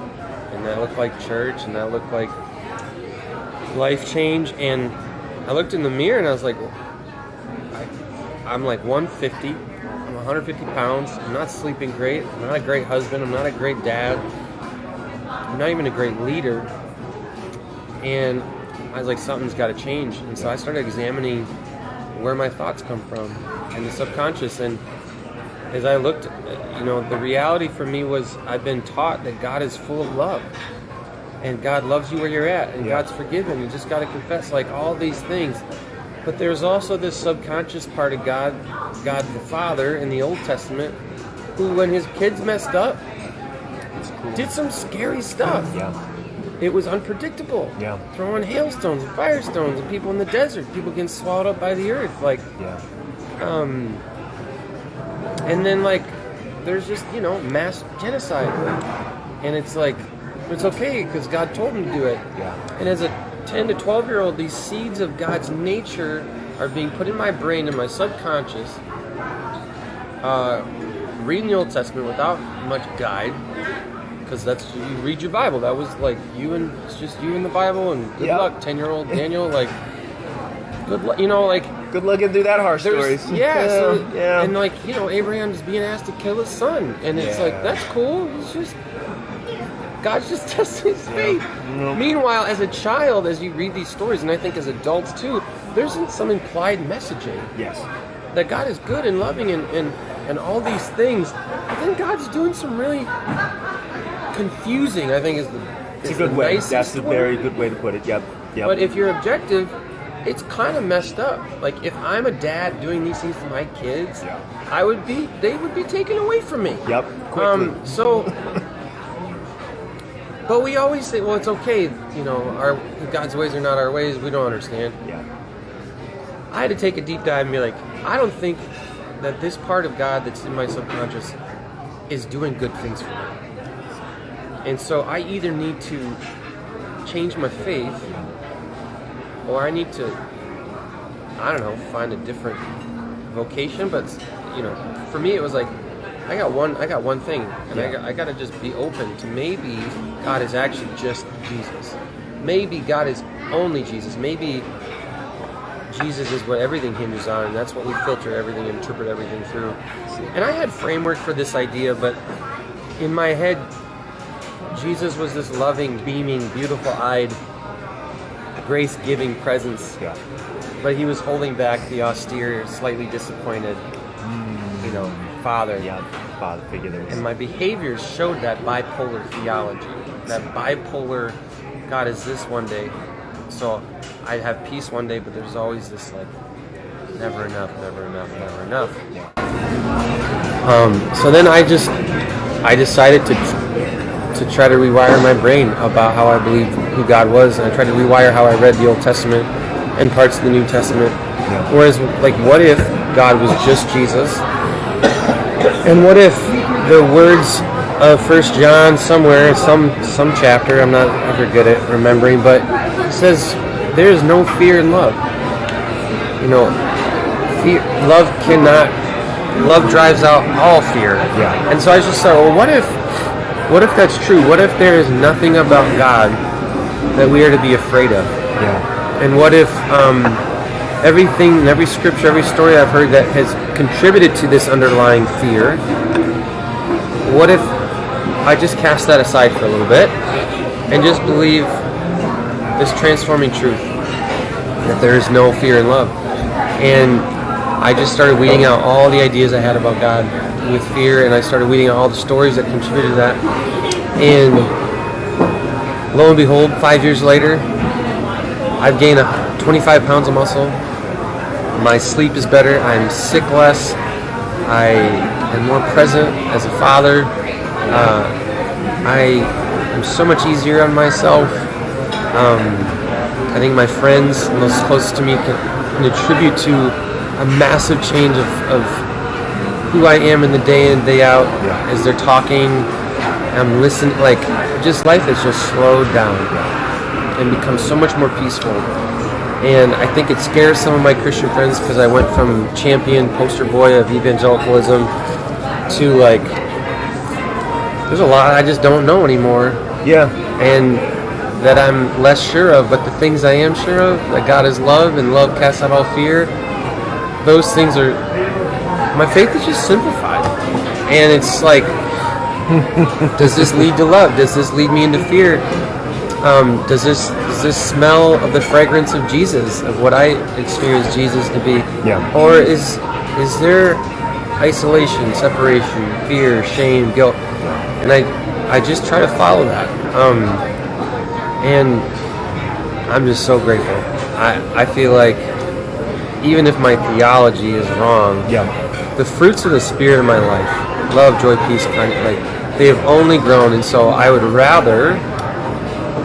and that looked like church, and that looked like life change. And I looked in the mirror and I was like, I'm 150, I'm 150 pounds, I'm not sleeping great, I'm not a great husband, I'm not a great dad, I'm not even a great leader. And I was like, something's got to change. And so I started examining where my thoughts come from and the subconscious. And as I looked, the reality for me was I've been taught that God is full of love. And God loves you where you're at. And God's forgiven. You just got to confess all these things. But there's also this subconscious part of God the Father in the Old Testament, who when his kids messed up, did some scary stuff. Yeah. It was unpredictable. Yeah. Throwing hailstones and firestones and people in the desert, people getting swallowed up by the earth. And then there's just, mass genocide. And it's it's okay because God told him to do it. Yeah. And as a 10 to 12-year-old, these seeds of God's nature are being put in my brain and my subconscious. Reading the Old Testament without much guide, because you read your Bible. That was it's just you and the Bible, and good luck, 10-year-old Daniel. Good luck, Good looking through that horror stories. And Abraham's being asked to kill his son, and it's that's cool. God's just testing his faith. Meanwhile, as a child, as you read these stories, and I think as adults too, there's some implied messaging. Yes. That God is good and loving, and and all these things, but then God's doing some really confusing, I think is the It's a good way. nicest That's a word. very good way to put it. Yep. But if you're objective, it's kind of messed up. Like if I'm a dad doing these things to my kids, they would be taken away from me. Yep. Quickly. But we always say, well, it's okay. God's ways are not our ways. We don't understand. Yeah. I had to take a deep dive and be like, I don't think that this part of God that's in my subconscious is doing good things for me. And so I either need to change my faith, or I need to, I don't know, find a different vocation. But for me, it was like, I got one thing, and I got to just be open to maybe God is actually just Jesus. Maybe God is only Jesus. Maybe Jesus is what everything hinges on, and that's what we filter everything, interpret everything through. And I had framework for this idea, but in my head, Jesus was this loving, beaming, beautiful-eyed, grace-giving presence. Yeah. But he was holding back the austere, slightly disappointed, father. Yeah. Father figure there was. And my behaviors showed that bipolar theology, that bipolar, God is this one day, so I have peace one day, but there's always this like, never enough, never enough, never enough. So then I decided to try to rewire my brain about how I believed who God was, and I tried to rewire how I read the Old Testament and parts of the New Testament. Yeah. Whereas, like, what if God was just Jesus? And what if the words of 1 John somewhere, some chapter, I'm not ever good at remembering, but it says there is no fear in love. Love drives out all fear. Yeah. And so I just thought, well, what if that's true? What if there is nothing about God that we are to be afraid of? Yeah. And what if everything, every scripture, every story I've heard that has contributed to this underlying fear, what if I just cast that aside for a little bit and just believe this transforming truth that there is no fear in love? And I just started weeding out all the ideas I had about God with fear, and I started weeding out all the stories that contributed to that. And lo and behold, 5 years later, I've gained 25 pounds of muscle. My sleep is better. I'm sick less. I am more present as a father. I am so much easier on myself. I think my friends and those closest to me can attribute to a massive change of who I am in the day in, day out. Yeah. As they're talking. I'm listening. Like, just life has just slowed down and become so much more peaceful. And I think it scares some of my Christian friends because I went from champion poster boy of evangelicalism to like, there's a lot I just don't know anymore. Yeah. And that I'm less sure of, but the things I am sure of, that God is love and love casts out all fear, those things are, my faith is just simplified. And it's like, does this lead to love? Does this lead me into fear? Does this smell of the fragrance of Jesus, of what I experience Jesus to be? Yeah. Or is there isolation, separation, fear, shame, guilt? And I just try to follow that. And I'm just so grateful. I feel like even if my theology is wrong, the fruits of the Spirit in my life, love, joy, peace, kindness, like, they have only grown, and so I would rather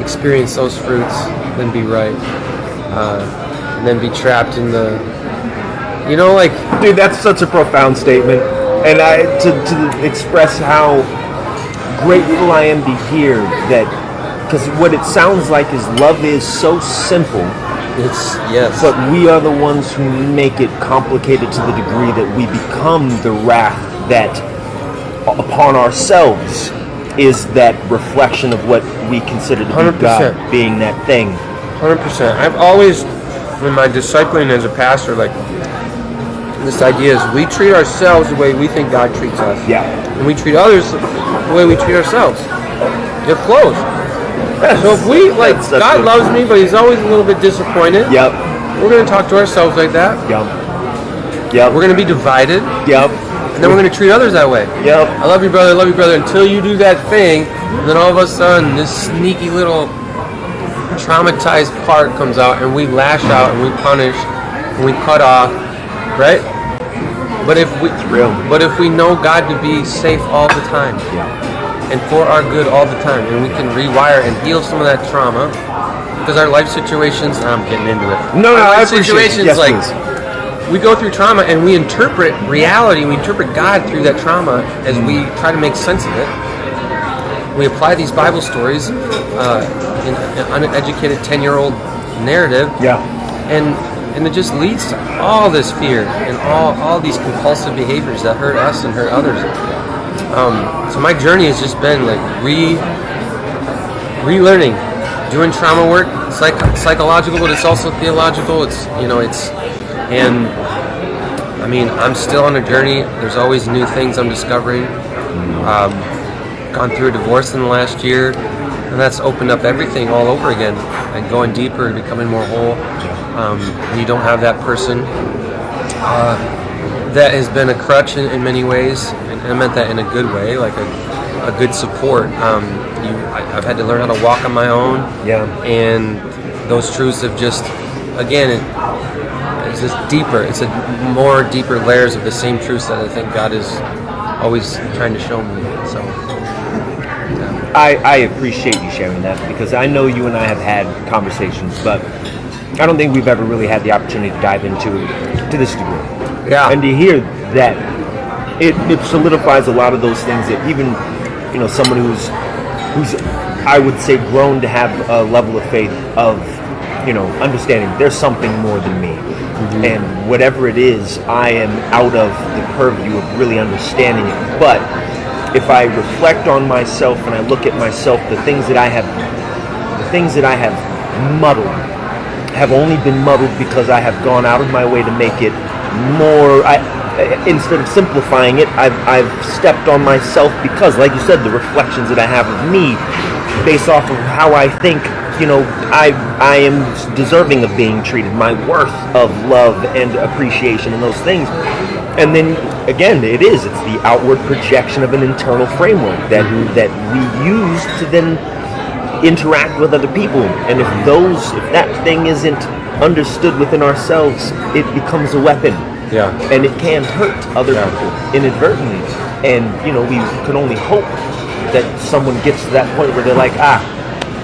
experience those fruits than be right, and then be trapped in the, Dude, that's such a profound statement, and to express how grateful I am to hear that, because what it sounds like is love is so simple. It's, yes. But we are the ones who make it complicated to the degree that we become the wrath that upon ourselves is that reflection of what we consider to be 100%. God being that thing. 100%. I've always, in my discipling as a pastor, like, this idea is we treat ourselves the way we think God treats us. Yeah. And we treat others the way we treat ourselves. They're close. So if we, like, God loves me, but he's always a little bit disappointed. Yep. We're going to talk to ourselves like that. Yep. We're going to be divided. Yep. And then we're going to treat others that way. Yep. I love you, brother, until you do that thing. And then all of a sudden, this sneaky little traumatized part comes out, and we lash out, and we punish, and we cut off, right? But if we know God to be safe all the time, and for our good all the time, and we can rewire and heal some of that trauma, because our life situations, I'm getting into it. No, I appreciate situations it. Yes, like please. we go through trauma and we interpret reality, we interpret God through that trauma as we try to make sense of it. We apply these Bible stories in an uneducated 10-year-old narrative, and it just leads to all this fear and all these compulsive behaviors that hurt us and hurt others. So my journey has just been like relearning, doing trauma work, psychological, but it's also theological. And I mean, I'm still on a journey. There's always new things I'm discovering. Gone through a divorce in the last year, and that's opened up everything all over again, and going deeper and becoming more whole. And you don't have that person that has been a crutch in many ways, and I meant that in a good way, like a good support. I've had to learn how to walk on my own, and those truths have just, again, it's just deeper. It's a more deeper layers of the same truths that I think God is always trying to show me. So I appreciate you sharing that, because I know you and I have had conversations, but I don't think we've ever really had the opportunity to dive into it to this degree. Yeah. And to hear that, it solidifies a lot of those things that even, someone who's I would say grown to have a level of faith of, understanding there's something more than me. Mm-hmm. And whatever it is, I am out of the purview of really understanding it. But if I reflect on myself and I look at myself, the things that I have muddled have only been muddled because I have gone out of my way to make it more. Instead of simplifying it, I've stepped on myself because, like you said, the reflections that I have of me, based off of how I think, I am deserving of being treated, my worth of love and appreciation and those things. And then again, it's the outward projection of an internal framework that we use to then interact with other people. And if that thing isn't understood within ourselves, it becomes a weapon. Yeah. And it can hurt other people inadvertently. And we can only hope that someone gets to that point where they're like,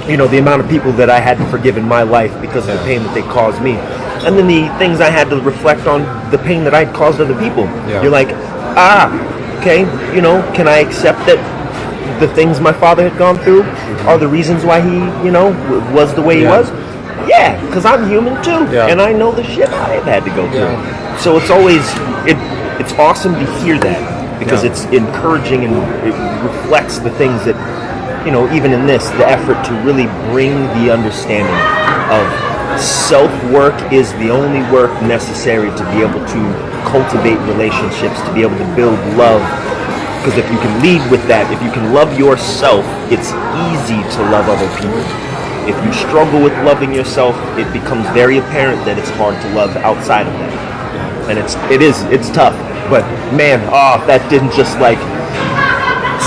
the amount of people that I had to forgive in my life because of the pain that they caused me. And then the things I had to reflect on, the pain that I'd caused other people. Yeah. You're like, okay, can I accept that the things my father had gone through are the reasons why he, was the way he was? Yeah, because I'm human too, and I know the shit I've had to go through. Yeah. So it's always, it's awesome to hear that, because it's encouraging and it reflects the things that, even in this, the effort to really bring the understanding of self-work is the only work necessary to be able to cultivate relationships, to be able to build love. Because if you can lead with that, if you can love yourself, it's easy to love other people. If you struggle with loving yourself, it becomes very apparent that it's hard to love outside of that. And it's tough. But man, that didn't just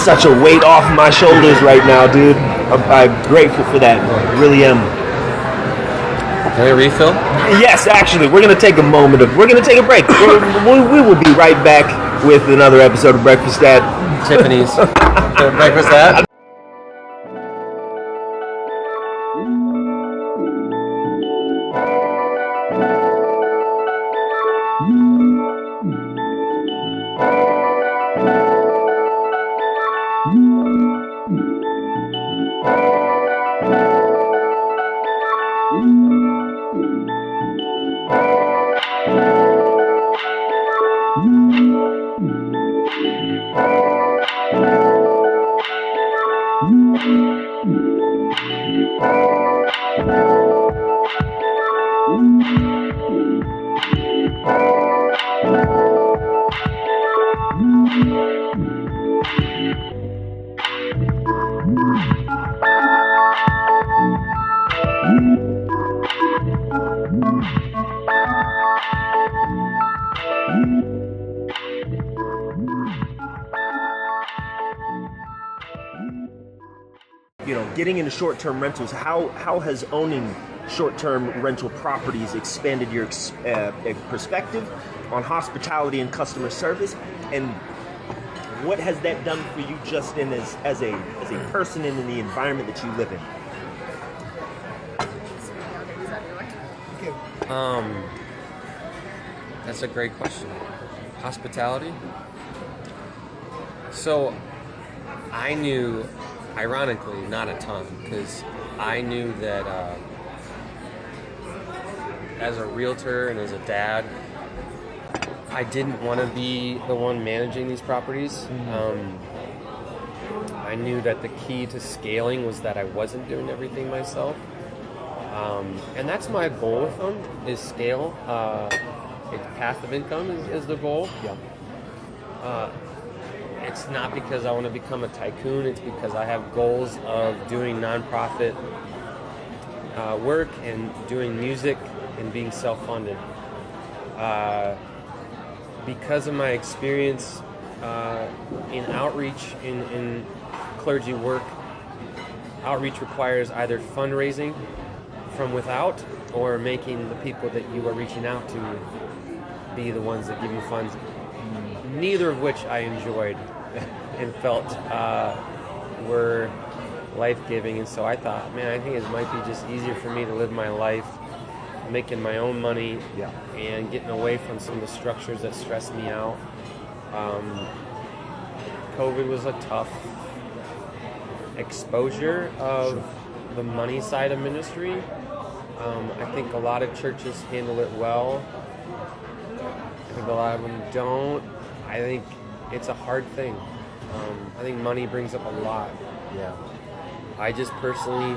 such a weight off my shoulders right now, dude. I'm grateful for that. I really am. Can I refill? Yes, actually, we're going to take a break. We will be right back with another episode of Breakfast at Tiffany's. Breakfast at getting into short-term rentals, how has owning short-term rental properties expanded your perspective on hospitality and customer service, and what has that done for you just as a person and in the environment that you live in? That's a great question. Hospitality. So I knew, ironically, not a ton, because I knew that as a realtor and as a dad, I didn't want to be the one managing these properties. I knew that the key to scaling was that I wasn't doing everything myself. And that's my goal with them, is scale. Passive income is the goal. Yeah. It's not because I want to become a tycoon. It's because I have goals of doing nonprofit work and doing music and being self-funded. Because of my experience in outreach, in clergy work, outreach requires either fundraising from without or making the people that you are reaching out to be the ones that give you funds. Neither of which I enjoyed and felt were life-giving. And so I thought, man, I think it might be just easier for me to live my life making my own money and getting away from some of the structures that stress me out. COVID was a tough exposure of the money side of ministry. I think a lot of churches handle it well. I think a lot of them don't. I think it's a hard thing. I think money brings up a lot. Yeah. I just personally,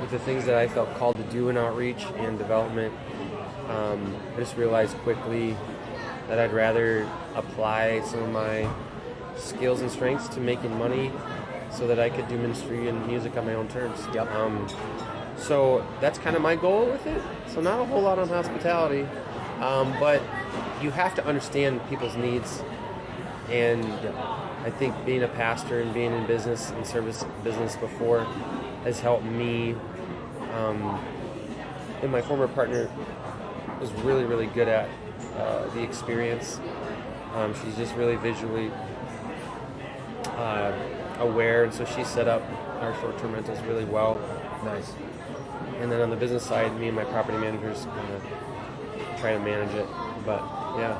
with the things that I felt called to do in outreach and development, I just realized quickly that I'd rather apply some of my skills and strengths to making money so that I could do ministry and music on my own terms. Yep. So that's kind of my goal with it. So not a whole lot on hospitality, but you have to understand people's needs. And I think being a pastor and being in business and service business before has helped me. And my former partner was really, really good at the experience. She's just really visually aware, and so she set up our short-term rentals really well. Nice. And then on the business side, me and my property managers kind of try to manage it. But yeah,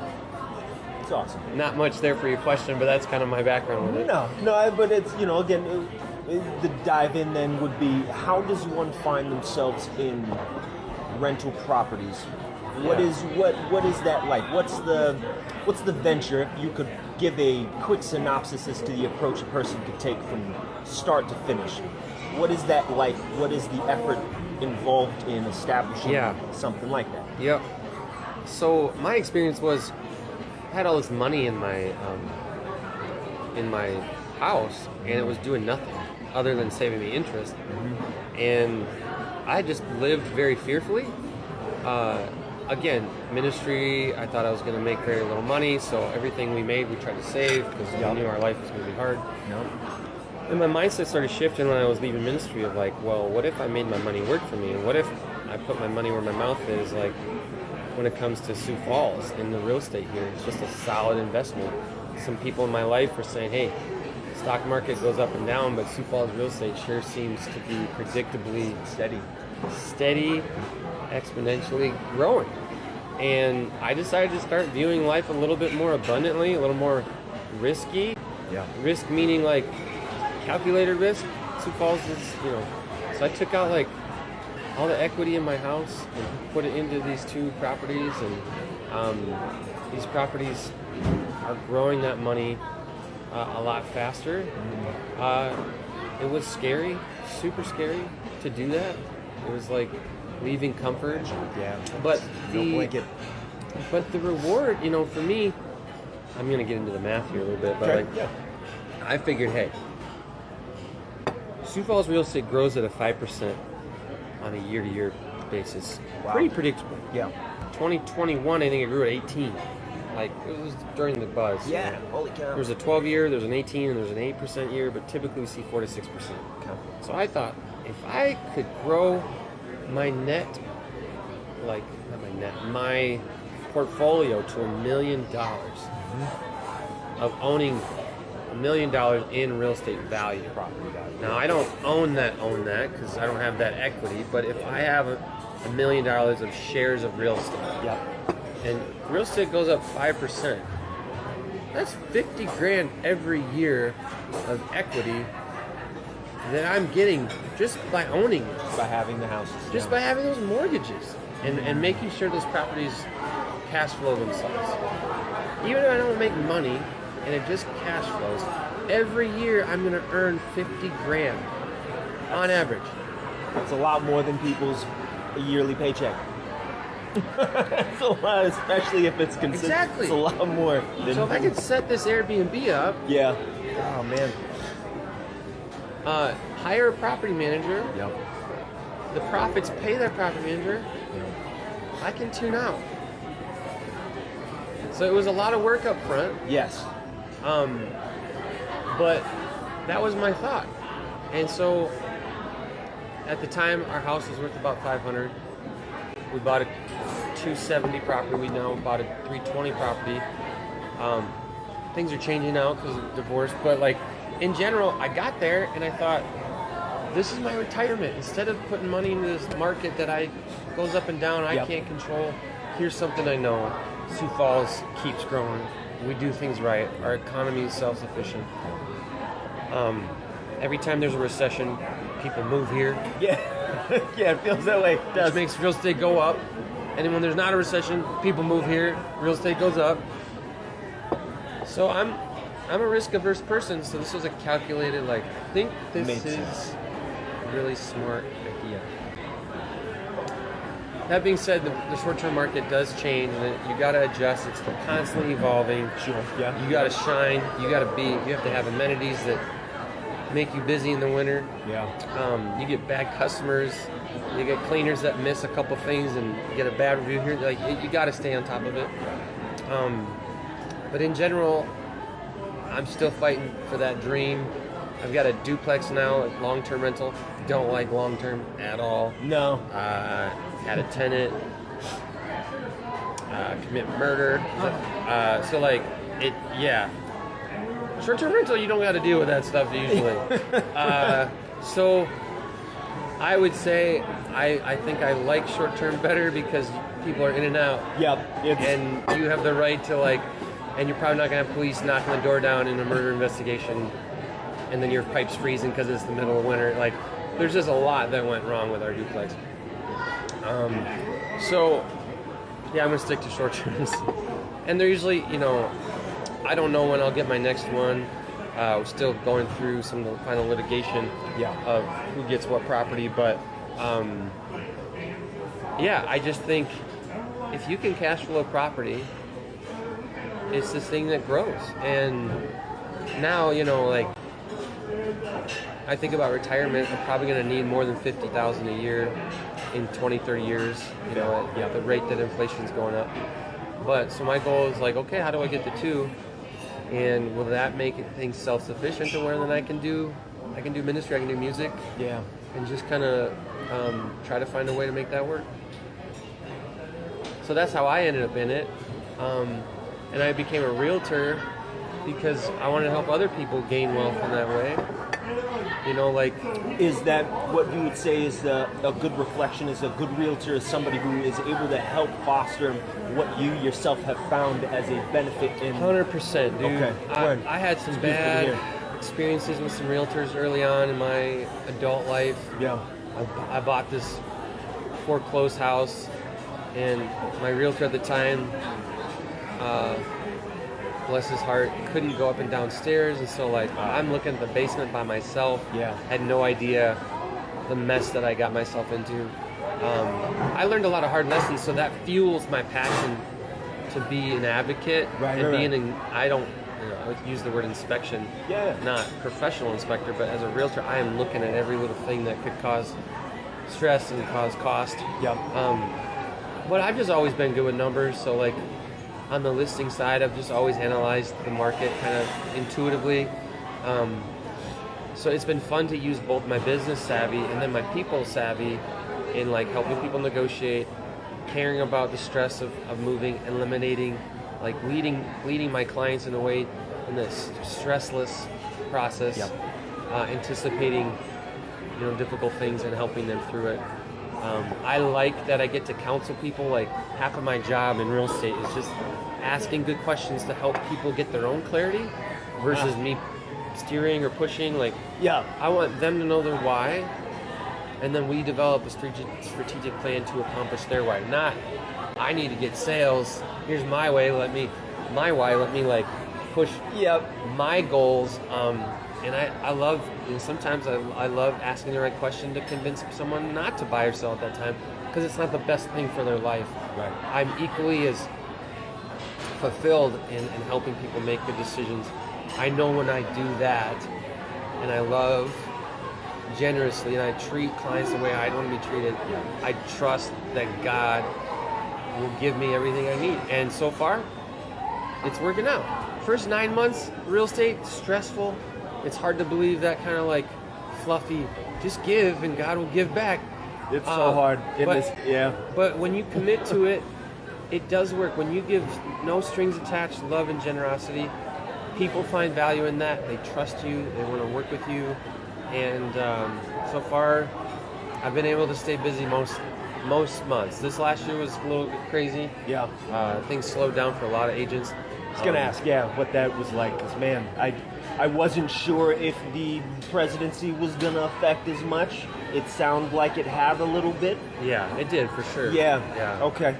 It's awesome. not much there for your question, but that's kind of my background with it. No, but it's, again, the dive in then would be, how does one find themselves in rental properties? What is that like? What's the venture? If you could give a quick synopsis as to the approach a person could take from start to finish, what is that like? What is the effort involved in establishing something like that? Yep. So my experience was, I had all this money in my house, and it was doing nothing other than saving me interest. And I just lived very fearfully. Again, ministry, I thought I was going to make very little money, so everything we made, we tried to save because we knew our life was going to be hard. And my mindset started shifting when I was leaving ministry of like, well, what if I made my money work for me? And what if I put my money where my mouth is? Like, when it comes to Sioux Falls and the real estate here, it's just a solid investment. Some people in my life were saying, hey, stock market goes up and down, but Sioux Falls real estate sure seems to be predictably steady, exponentially growing. And I decided to start viewing life a little bit more abundantly, a little more risky. Risk meaning like calculated risk. Sioux Falls is, so I took out like all the equity in my house and put it into these two properties, and these properties are growing that money a lot faster. It was scary, super scary to do that. It was like leaving comfort. But the reward, for me, I'm gonna get into the math here a little bit, but I figured, hey, Sioux Falls real estate grows at a 5% on a year-to-year basis. Wow. Pretty predictable. 2021, I think it grew at 18. Like, it was during the buzz. Yeah, you know? holy cow. There was a 12-year, there's an 18, and there's an 8% year, but typically we see 4 to 6%. Okay. So I thought, if I could grow my net, like, not my net, my portfolio to $1 million of owning $1 million in real estate value. Property value. Now, I don't own that because I don't have that equity, but if I have $1 million of shares of real estate, Yep. and real estate goes up 5%, that's 50 grand every year of equity that I'm getting just by owning it. By having the houses. Just by having those mortgages and making sure those properties cash flow themselves. Even if I don't make money and it just cash flows, every year I'm going to earn 50 grand on average. That's a lot more than people's yearly paycheck. It's a lot, especially if it's consistent. Exactly. It's a lot more than. So if I could set this Airbnb up, Yeah. Oh man. hire a property manager, Yep. the profits pay that property manager, I can tune out. So it was a lot of work up front, Yes. but that was my thought. And so at the time, our house was worth about $500. We bought a $270 property. We now bought a $320 property. Things are changing now because of divorce, but like in general, I got there and I thought, this is my retirement. Instead of putting money into this market that goes up and down, I Yep. can't control. Here's something I know. Sioux Falls keeps growing. We do things right. Our economy is self-sufficient. Every time there's a recession, people move here, Yeah. Yeah, it feels that way. It which does. makes real estate go up. And then when there's not a recession, people move here, real estate goes up. So I'm a risk-averse person, so this was a calculated, like, I think this Makes is sense. a really smart idea. That being said, the short-term market does change, and you got to adjust. It's constantly evolving. Sure. Yeah. You got to shine. You have to have amenities that make you busy in the winter. Yeah. You get bad customers. You get cleaners that miss a couple things and get a bad review here. Like, you got to stay on top of it. But in general, I'm still fighting for that dream. I've got a duplex now, a long-term rental. Don't like long-term at all. No. Had a tenant commit murder. So like it, yeah. Short-term rental, you don't got to deal with that stuff usually. So I would say I think I like short-term better because people are in and out. Yep. And you have the right to like, and you're probably not gonna have police knocking the door down in a murder investigation, and then your pipe's freezing because it's the middle of winter. Like, there's just a lot that went wrong with our duplex. So yeah, I'm gonna stick to short terms, and they're usually, I don't know when I'll get my next one. We're still going through some of the final litigation of who gets what property, but yeah, I just think if you can cash flow property, it's this thing that grows. And now, like, I think about retirement, I'm probably going to need more than $50,000 a year in 20, 30 years, at the rate that inflation's going up. But so my goal is like, okay, how do I get to 2? And will that make things self-sufficient to where then I can do ministry, I can do music, and just kind of try to find a way to make that work. So that's how I ended up in it. And I became a realtor because I wanted to help other people gain wealth in that way. Is that what you would say is a good reflection? Is a good realtor is somebody who is able to help foster what you yourself have found as a benefit in? 100%, dude. Okay. I had some bad experiences with some realtors early on in my adult life. Yeah. I bought this foreclosed house, and my realtor at the time, bless his heart, couldn't go up and down stairs, and so I'm looking at the basement by myself. Had no idea the mess that I got myself into. I learned a lot of hard lessons, so that fuels my passion to be an advocate I don't, I would use the word inspection, not professional inspector, but as a realtor, I am looking at every little thing that could cause stress and cause cost. But I've just always been good with numbers, so on the listing side, I've just always analyzed the market kind of intuitively. So it's been fun to use both my business savvy and then my people savvy in like helping people negotiate, caring about the stress of moving, eliminating, like leading my clients in a way in this stressless process, anticipating difficult things and helping them through it. I like that I get to counsel people. Like half of my job in real estate is just asking good questions to help people get their own clarity versus me steering or pushing. Like, I want them to know their why, and then we develop a strategic plan to accomplish their why. Not, I need to get sales. Here's my way. Let me like push my goals. And I love, sometimes I love asking the right question to convince someone not to buy or sell at that time, because it's not the best thing for their life. Right. I'm equally as fulfilled in helping people make good decisions. I know when I do that, and I love generously, and I treat clients the way I want to be treated, I trust that God will give me everything I need. And so far, it's working out. First 9 months, real estate, stressful. It's hard to believe that kind of like fluffy, just give and God will give back. It's so hard. But when you commit to it, it does work. When you give no strings attached, love and generosity, people find value in that. They trust you. They want to work with you. And so far, I've been able to stay busy most months. This last year was a little bit crazy. Things slowed down for a lot of agents. I was gonna ask, what that was like, because man, I wasn't sure if the presidency was gonna affect as much. It sounded like it had a little bit. Yeah, it did for sure. Yeah. Okay.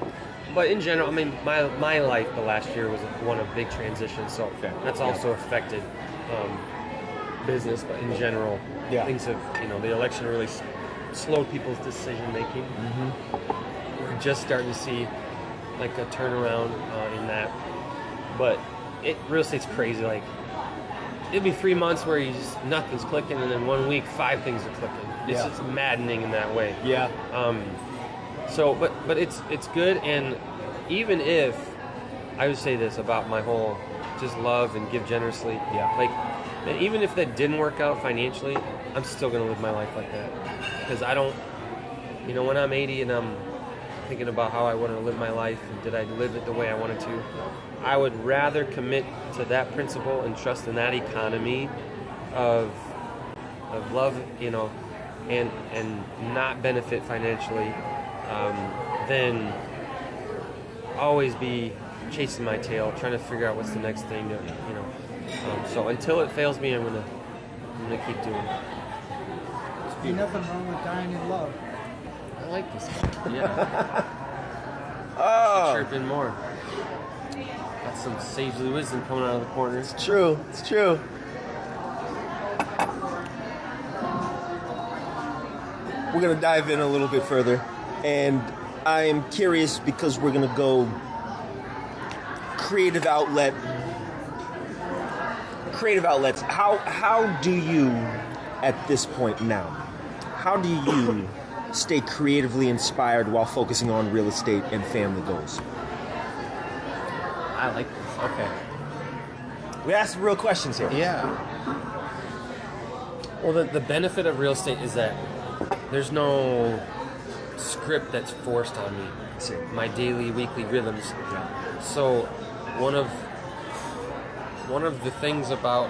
But in general, I mean, my life the last year was one of big transition, so that's also affected business. But in general, things have, the election really slowed people's decision making. We're just starting to see like a turnaround in that. But real estate's crazy. Like, it'll be 3 months where nothing's clicking, and then 1 week 5 things are clicking. It's just maddening in that way. So, but it's good. And even if I would say this about my whole just love and give generously, like, and even if that didn't work out financially, I'm still gonna live my life like that, because I don't, when I'm 80 and I'm thinking about how I want to live my life and did I live it the way I wanted to, I would rather commit to that principle and trust in that economy of love, and not benefit financially, than always be chasing my tail, trying to figure out what's the next thing to, so until it fails me, I'm gonna keep doing it. There's nothing wrong with dying in love. I like this. Chirping more. Got some sagely wisdom coming out of the corners. It's true. We're gonna dive in a little bit further, and I am curious because we're gonna go creative outlets. How do you, at this point now, how do you stay creatively inspired while focusing on real estate and family goals? I like this. Okay. We asked real questions here. Yeah. Well, the benefit of real estate is that there's no script that's forced on me. My daily, weekly rhythms. So one of the things about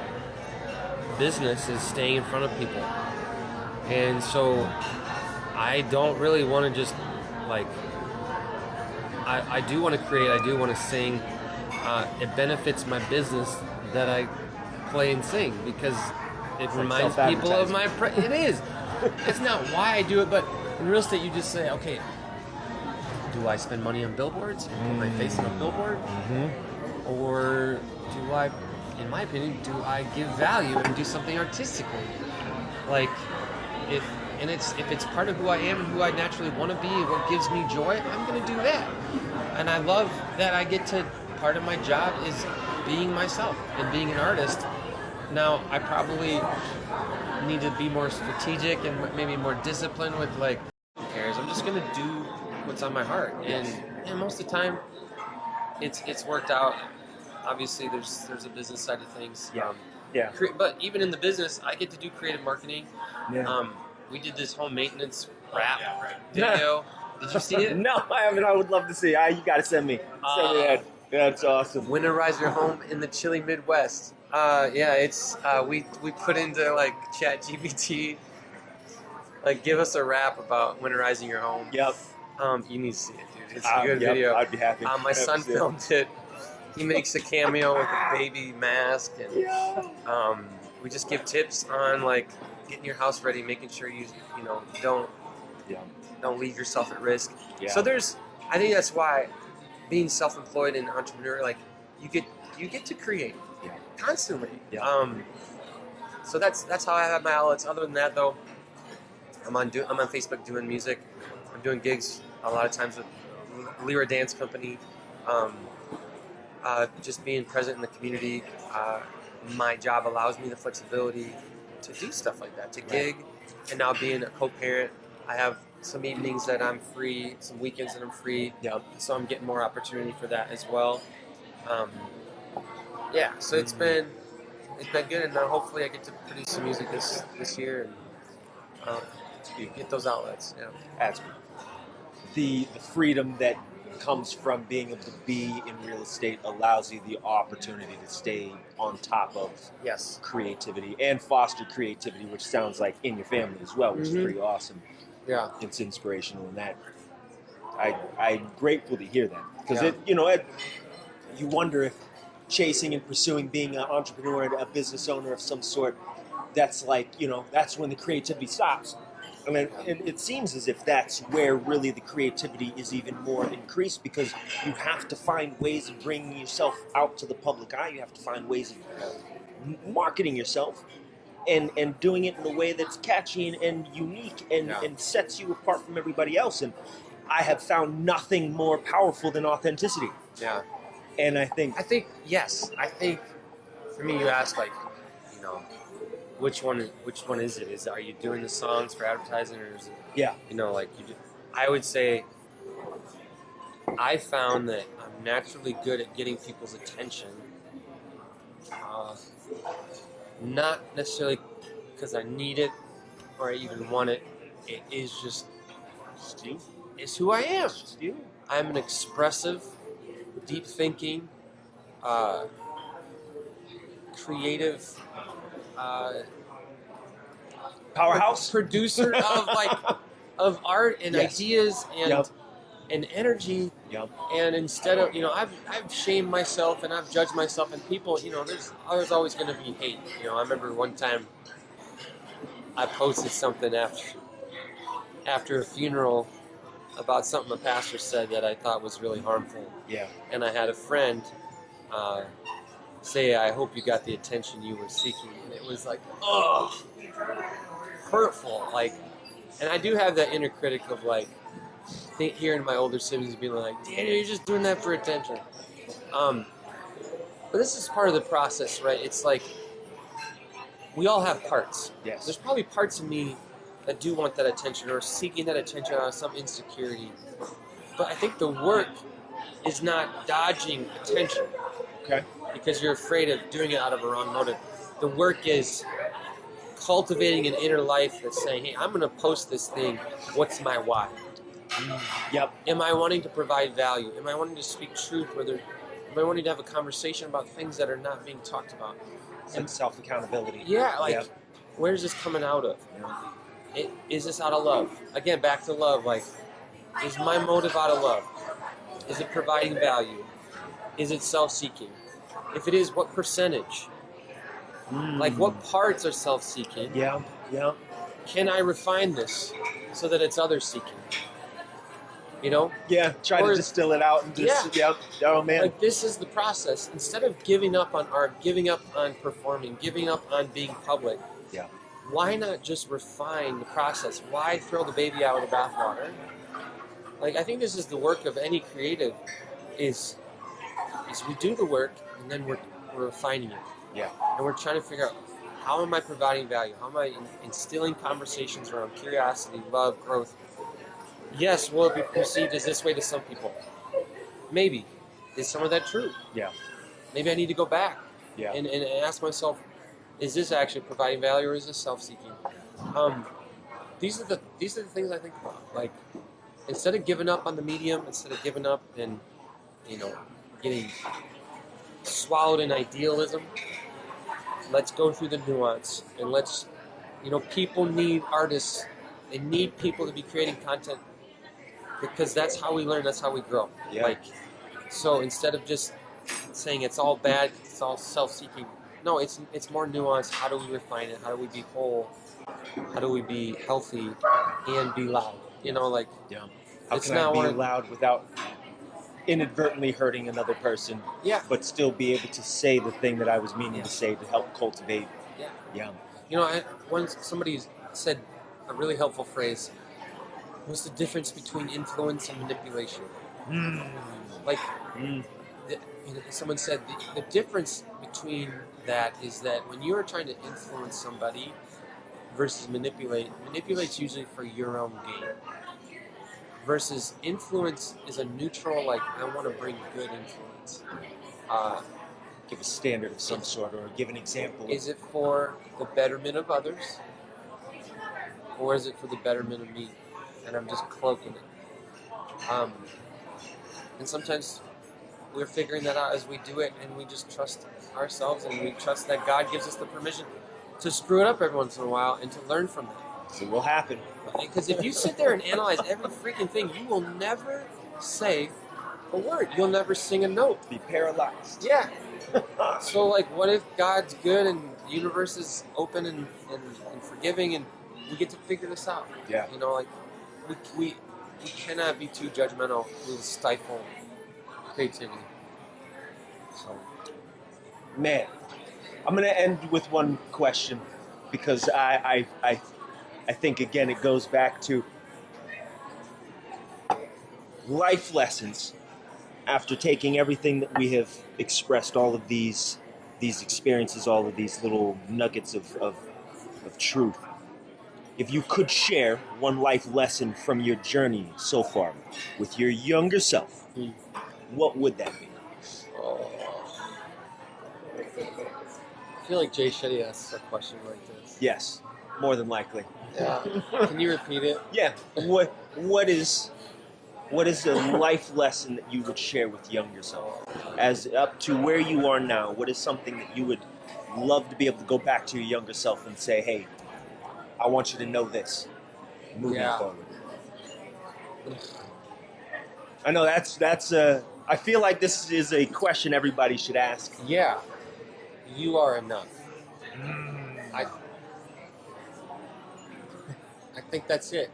business is staying in front of people. And so I don't really want to just like, I do want to create, I do want to sing. It benefits my business that I play and sing, because it reminds people of my, it is. It's not why I do it, but in real estate you just say, okay, do I spend money on billboards and put my face on a billboard? Or do I, in my opinion, do I give value and do something artistically? Like, if it's part of who I am and who I naturally want to be and what gives me joy, I'm going to do that. And I love that I get to, part of my job is being myself and being an artist. Now, I probably need to be more strategic and maybe more disciplined with, like, who cares? I'm just going to do what's on my heart. And most of the time, it's worked out. Obviously, there's a business side of things. Yeah. Yeah. But even in the business, I get to do creative marketing. Yeah. We did this home maintenance rap video. Did you see it? No, I haven't. I would love to see. You got to send me. Send me that. That's awesome. Winterize your home in the chilly Midwest. It's we put into like ChatGPT, like give us a rap about winterizing your home. Yep. You need to see it, dude. It's a good video. I'd be happy. My son filmed it. He makes a cameo with a baby mask, and we just give tips on like getting your house ready, making sure you don't leave yourself at risk. Yeah. So I think that's why being self-employed and entrepreneur, like you get to create constantly. Yeah. So that's how I have my outlets. Other than that, though, I'm on Facebook doing music. I'm doing gigs a lot of times with Lyra Dance Company. Just being present in the community. My job allows me the flexibility to do stuff like that, to gig, and now being a co-parent, I have some evenings that I'm free, some weekends that I'm free. Yeah. So I'm getting more opportunity for that as well. So it's been good, and hopefully I get to produce some music this year and get those outlets. Yeah. That's good. The freedom that comes from being able to be in real estate allows you the opportunity to stay on top of creativity and foster creativity, which sounds like in your family as well, which is pretty awesome. Yeah, it's inspirational in that. I'm grateful to hear that because you wonder if chasing and pursuing being an entrepreneur and a business owner of some sort, that's like that's when the creativity stops. I mean, and it seems as if that's where really the creativity is even more increased because you have to find ways of bringing yourself out to the public eye. You have to find ways of marketing yourself and doing it in a way that's catchy and unique and sets you apart from everybody else. And I have found nothing more powerful than authenticity. Yeah. And I think for me, you asked which one is it? Are you doing the songs for advertising, or is it I would say I found that I'm naturally good at getting people's attention, not necessarily because I need it or I even want it. It is just you. It's who I am. It's just you. I'm an expressive, deep thinking, creative powerhouse producer of art and ideas and energy. Yep. And instead of I've shamed myself and I've judged myself, and people there's always going to be hate. I remember one time I posted something after a funeral about something a pastor said that I thought was really harmful. Yeah. And I had a friend say, "I hope you got the attention you were seeking," and it was like, hurtful. And I do have that inner critic of hearing my older siblings being like, "Daniel, you're just doing that for attention." But this is part of the process, right? It's like we all have parts. Yes. There's probably parts of me that do want that attention or seeking that attention out of some insecurity. But I think the work is not dodging attention. Okay. Because you're afraid of doing it out of a wrong motive. The work is cultivating an inner life that's saying, "Hey, I'm going to post this thing. What's my why?" Yep. Am I wanting to provide value? Am I wanting to speak truth? Am I wanting to have a conversation about things that are not being talked about? And self-accountability. Yeah, where's this coming out of? Is this out of love? Again, back to love. Is my motive out of love? Is it providing value? Is it self-seeking? If it is, what percentage? What parts are self-seeking? Yeah. Can I refine this so that it's other-seeking? Yeah, try to distill it out and just, oh man. This is the process. Instead of giving up on art, giving up on performing, giving up on being public, why not just refine the process? Why throw the baby out with the bathwater? I think this is the work of any creative, is we do the work and then we're refining it. Yeah. And we're trying to figure out, how am I providing value? How am I instilling conversations around curiosity, love, growth? Yes, will it be perceived as this way to some people? Maybe. is some of that true? Yeah. Maybe I need to go back Yeah. and ask myself, is this actually providing value or is this self-seeking? These are the things I think about. Like, instead of giving up on the medium, instead of giving up and getting swallowed in idealism, let's go through the nuance and let's people need artists. They need people to be creating content because that's how we learn, that's how we grow. Yeah. Like, so instead of just saying it's all bad, it's all self-seeking. No, it's more nuanced. How do we refine it? How do we be whole? How do we be healthy and be loud? Yeah. How It's can I not be one of- loud without inadvertently hurting another person, Yeah. but still be able to say the thing that I was meaning Yeah. to say to help cultivate? Yeah. Yeah. Once somebody said a really helpful phrase. What's the difference between influence and manipulation? Like, someone said the difference between that is that when you are trying to influence somebody versus manipulate's usually for your own gain. Versus influence is a neutral, like, I want to bring good influence. Give a standard of some sort, or give an example. Is it for the betterment of others? Or is it for the betterment of me? And I'm just cloaking it. And sometimes we're figuring that out as we do it, and we just trust ourselves, and we trust that God gives us the permission to screw it up every once in a while and to learn from that. So it will happen. Because if you sit there and analyze every freaking thing, you will never say a word. You'll never sing a note. Be paralyzed. Yeah. So, like, what if God's good and the universe is open and forgiving, and we get to figure this out? Yeah. Like, we cannot be too judgmental. We'll stifle creativity. So, Man, I'm going to end with one question, because I think, again, it goes back to life lessons. After taking everything that we have expressed, all of these experiences, all of these little nuggets of truth, if you could share one life lesson from your journey so far with your younger self, what would that be? I feel like Jay Shetty asks a question like this. Yes, more than likely. Yeah. Can you repeat it? Yeah. What is a life lesson that you would share with younger self? As up to where you are now, what is something that you would love to be able to go back to your younger self and say, hey, I want you to know this moving forward? I know that's I feel like this is a question everybody should ask. Yeah. You are enough. I think that's it.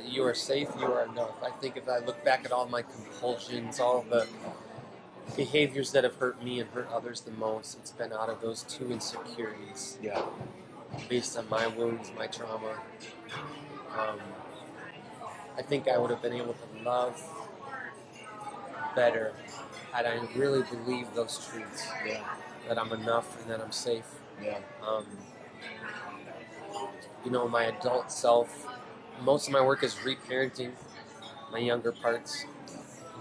You are safe, you are enough. I think if I look back at all my compulsions, all the behaviors that have hurt me and hurt others the most, it's been out of those two insecurities. Yeah. Based on my wounds, my trauma. I think I would have been able to love better had I really believed those truths. Yeah. That I'm enough and that I'm safe. Yeah. My adult self, most of my work is reparenting my younger parts,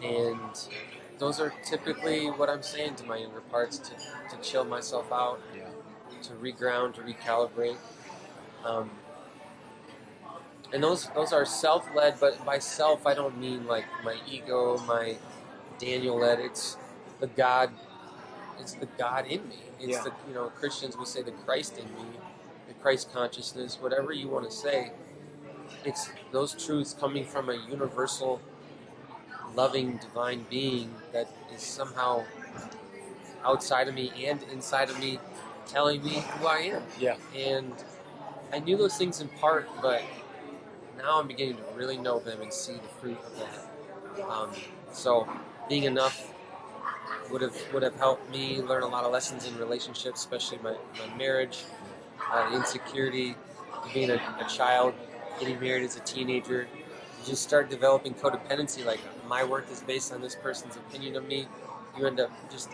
and those are typically what I'm saying to my younger parts, to chill myself out, to reground, to recalibrate. And those are self-led, but by self I don't mean like my ego, my Daniel-led. It's the God in me. It's the Christians, we say the Christ in me, the Christ consciousness, whatever you want to say. It's those truths coming from a universal, loving, divine being that is somehow outside of me and inside of me, telling me who I am. Yeah. And I knew those things in part, but now I'm beginning to really know them and see the fruit of that. So being enough would have helped me learn a lot of lessons in relationships, especially my marriage, insecurity, being a child, getting married as a teenager. You just start developing codependency, like my worth is based on this person's opinion of me. You end up just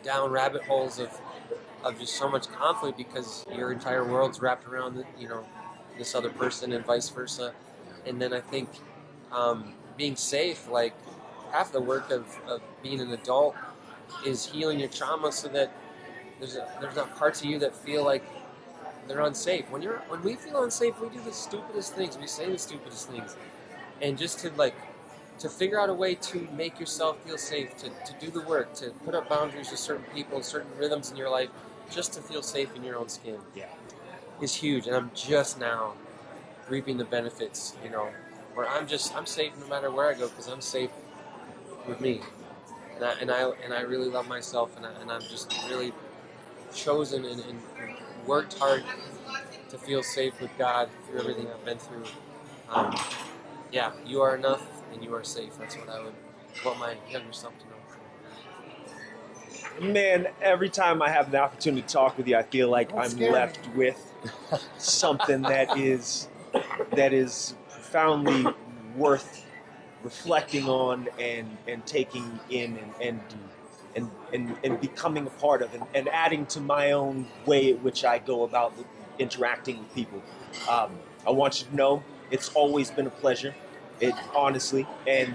down rabbit holes of just so much conflict because your entire world's wrapped around this other person and vice versa. And then I think being safe, like half the work of being an adult is healing your trauma so that there's not parts of you that feel like they're unsafe. When we feel unsafe, we do the stupidest things. We say the stupidest things. And just to figure out a way to make yourself feel safe, to do the work, to put up boundaries with certain people, certain rhythms in your life, just to feel safe in your own skin, is huge. And I'm just now reaping the benefits, where I'm safe no matter where I go because I'm safe with me. And I really love myself, and I'm just really chosen and worked hard to feel safe with God through everything I've been through. You are enough and you are safe. That's what I would want my younger self to know. Man, every time I have the opportunity to talk with you, I feel like I'm left with something that is profoundly worth reflecting on and taking in and becoming a part of and adding to my own way in which I go about interacting with people. I want you to know it's always been a pleasure, honestly, and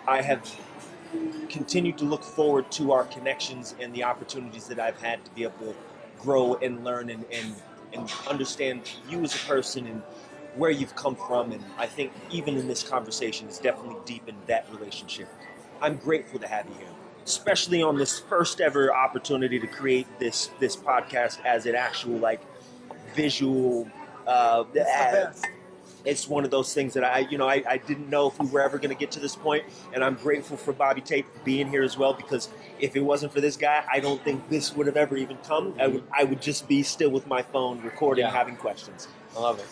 I have continued to look forward to our connections and the opportunities that I've had to be able to grow and learn and understand you as a person and where you've come from. And I think even in this conversation, it's definitely deepened that relationship. I'm grateful to have you here, especially on this first ever opportunity to create this podcast as an actual visual. It's one of those things that I didn't know if we were ever going to get to this point, and I'm grateful for Bobby Tate being here as well, because if it wasn't for this guy, I don't think this would have ever even come. I would just be still with my phone recording, having questions. I love it.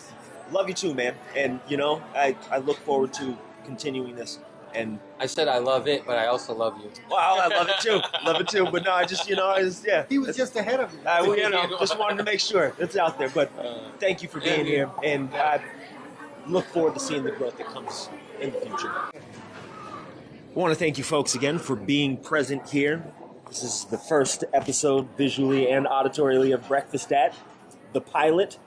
Love you too, man. And I look forward to continuing this. And I said I love it, but I also love you. Wow, I love it too. Love it too. But no, He was just ahead of you. Just wanted to make sure it's out there. But thank you for being here, and I look forward to seeing the growth that comes in the future. I want to thank you folks again for being present here. This is the first episode, visually and auditorily, of Breakfast At, the pilot.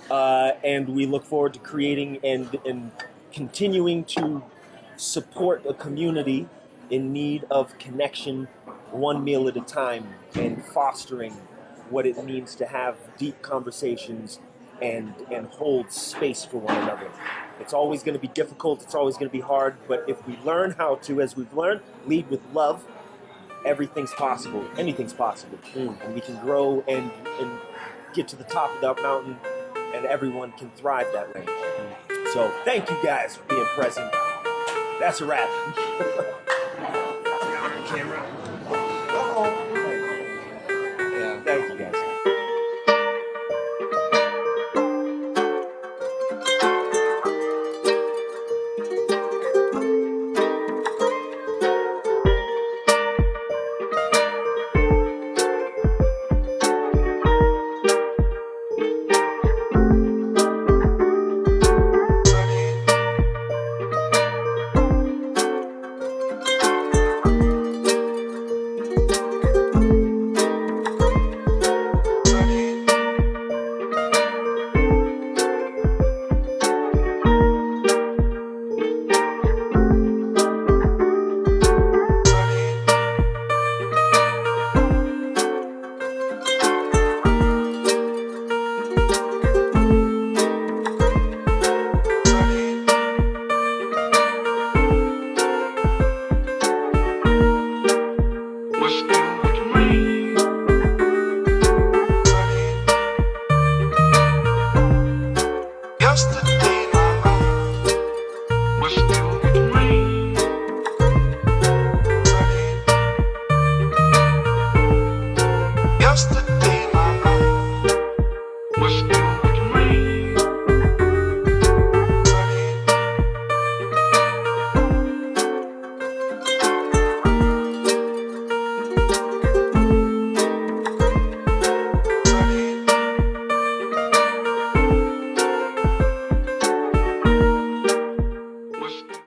And we look forward to creating and continuing to support a community in need of connection, one meal at a time, and fostering what it means to have deep conversations and hold space for one another. It's always going to be difficult, it's always going to be hard, but if we learn how to, as we've learned, lead with love, everything's possible, anything's possible. And we can grow and get to the top of that mountain, and everyone can thrive that way. So thank you guys for being present. That's a wrap. Camera. Yeah, thank you guys. Yesterday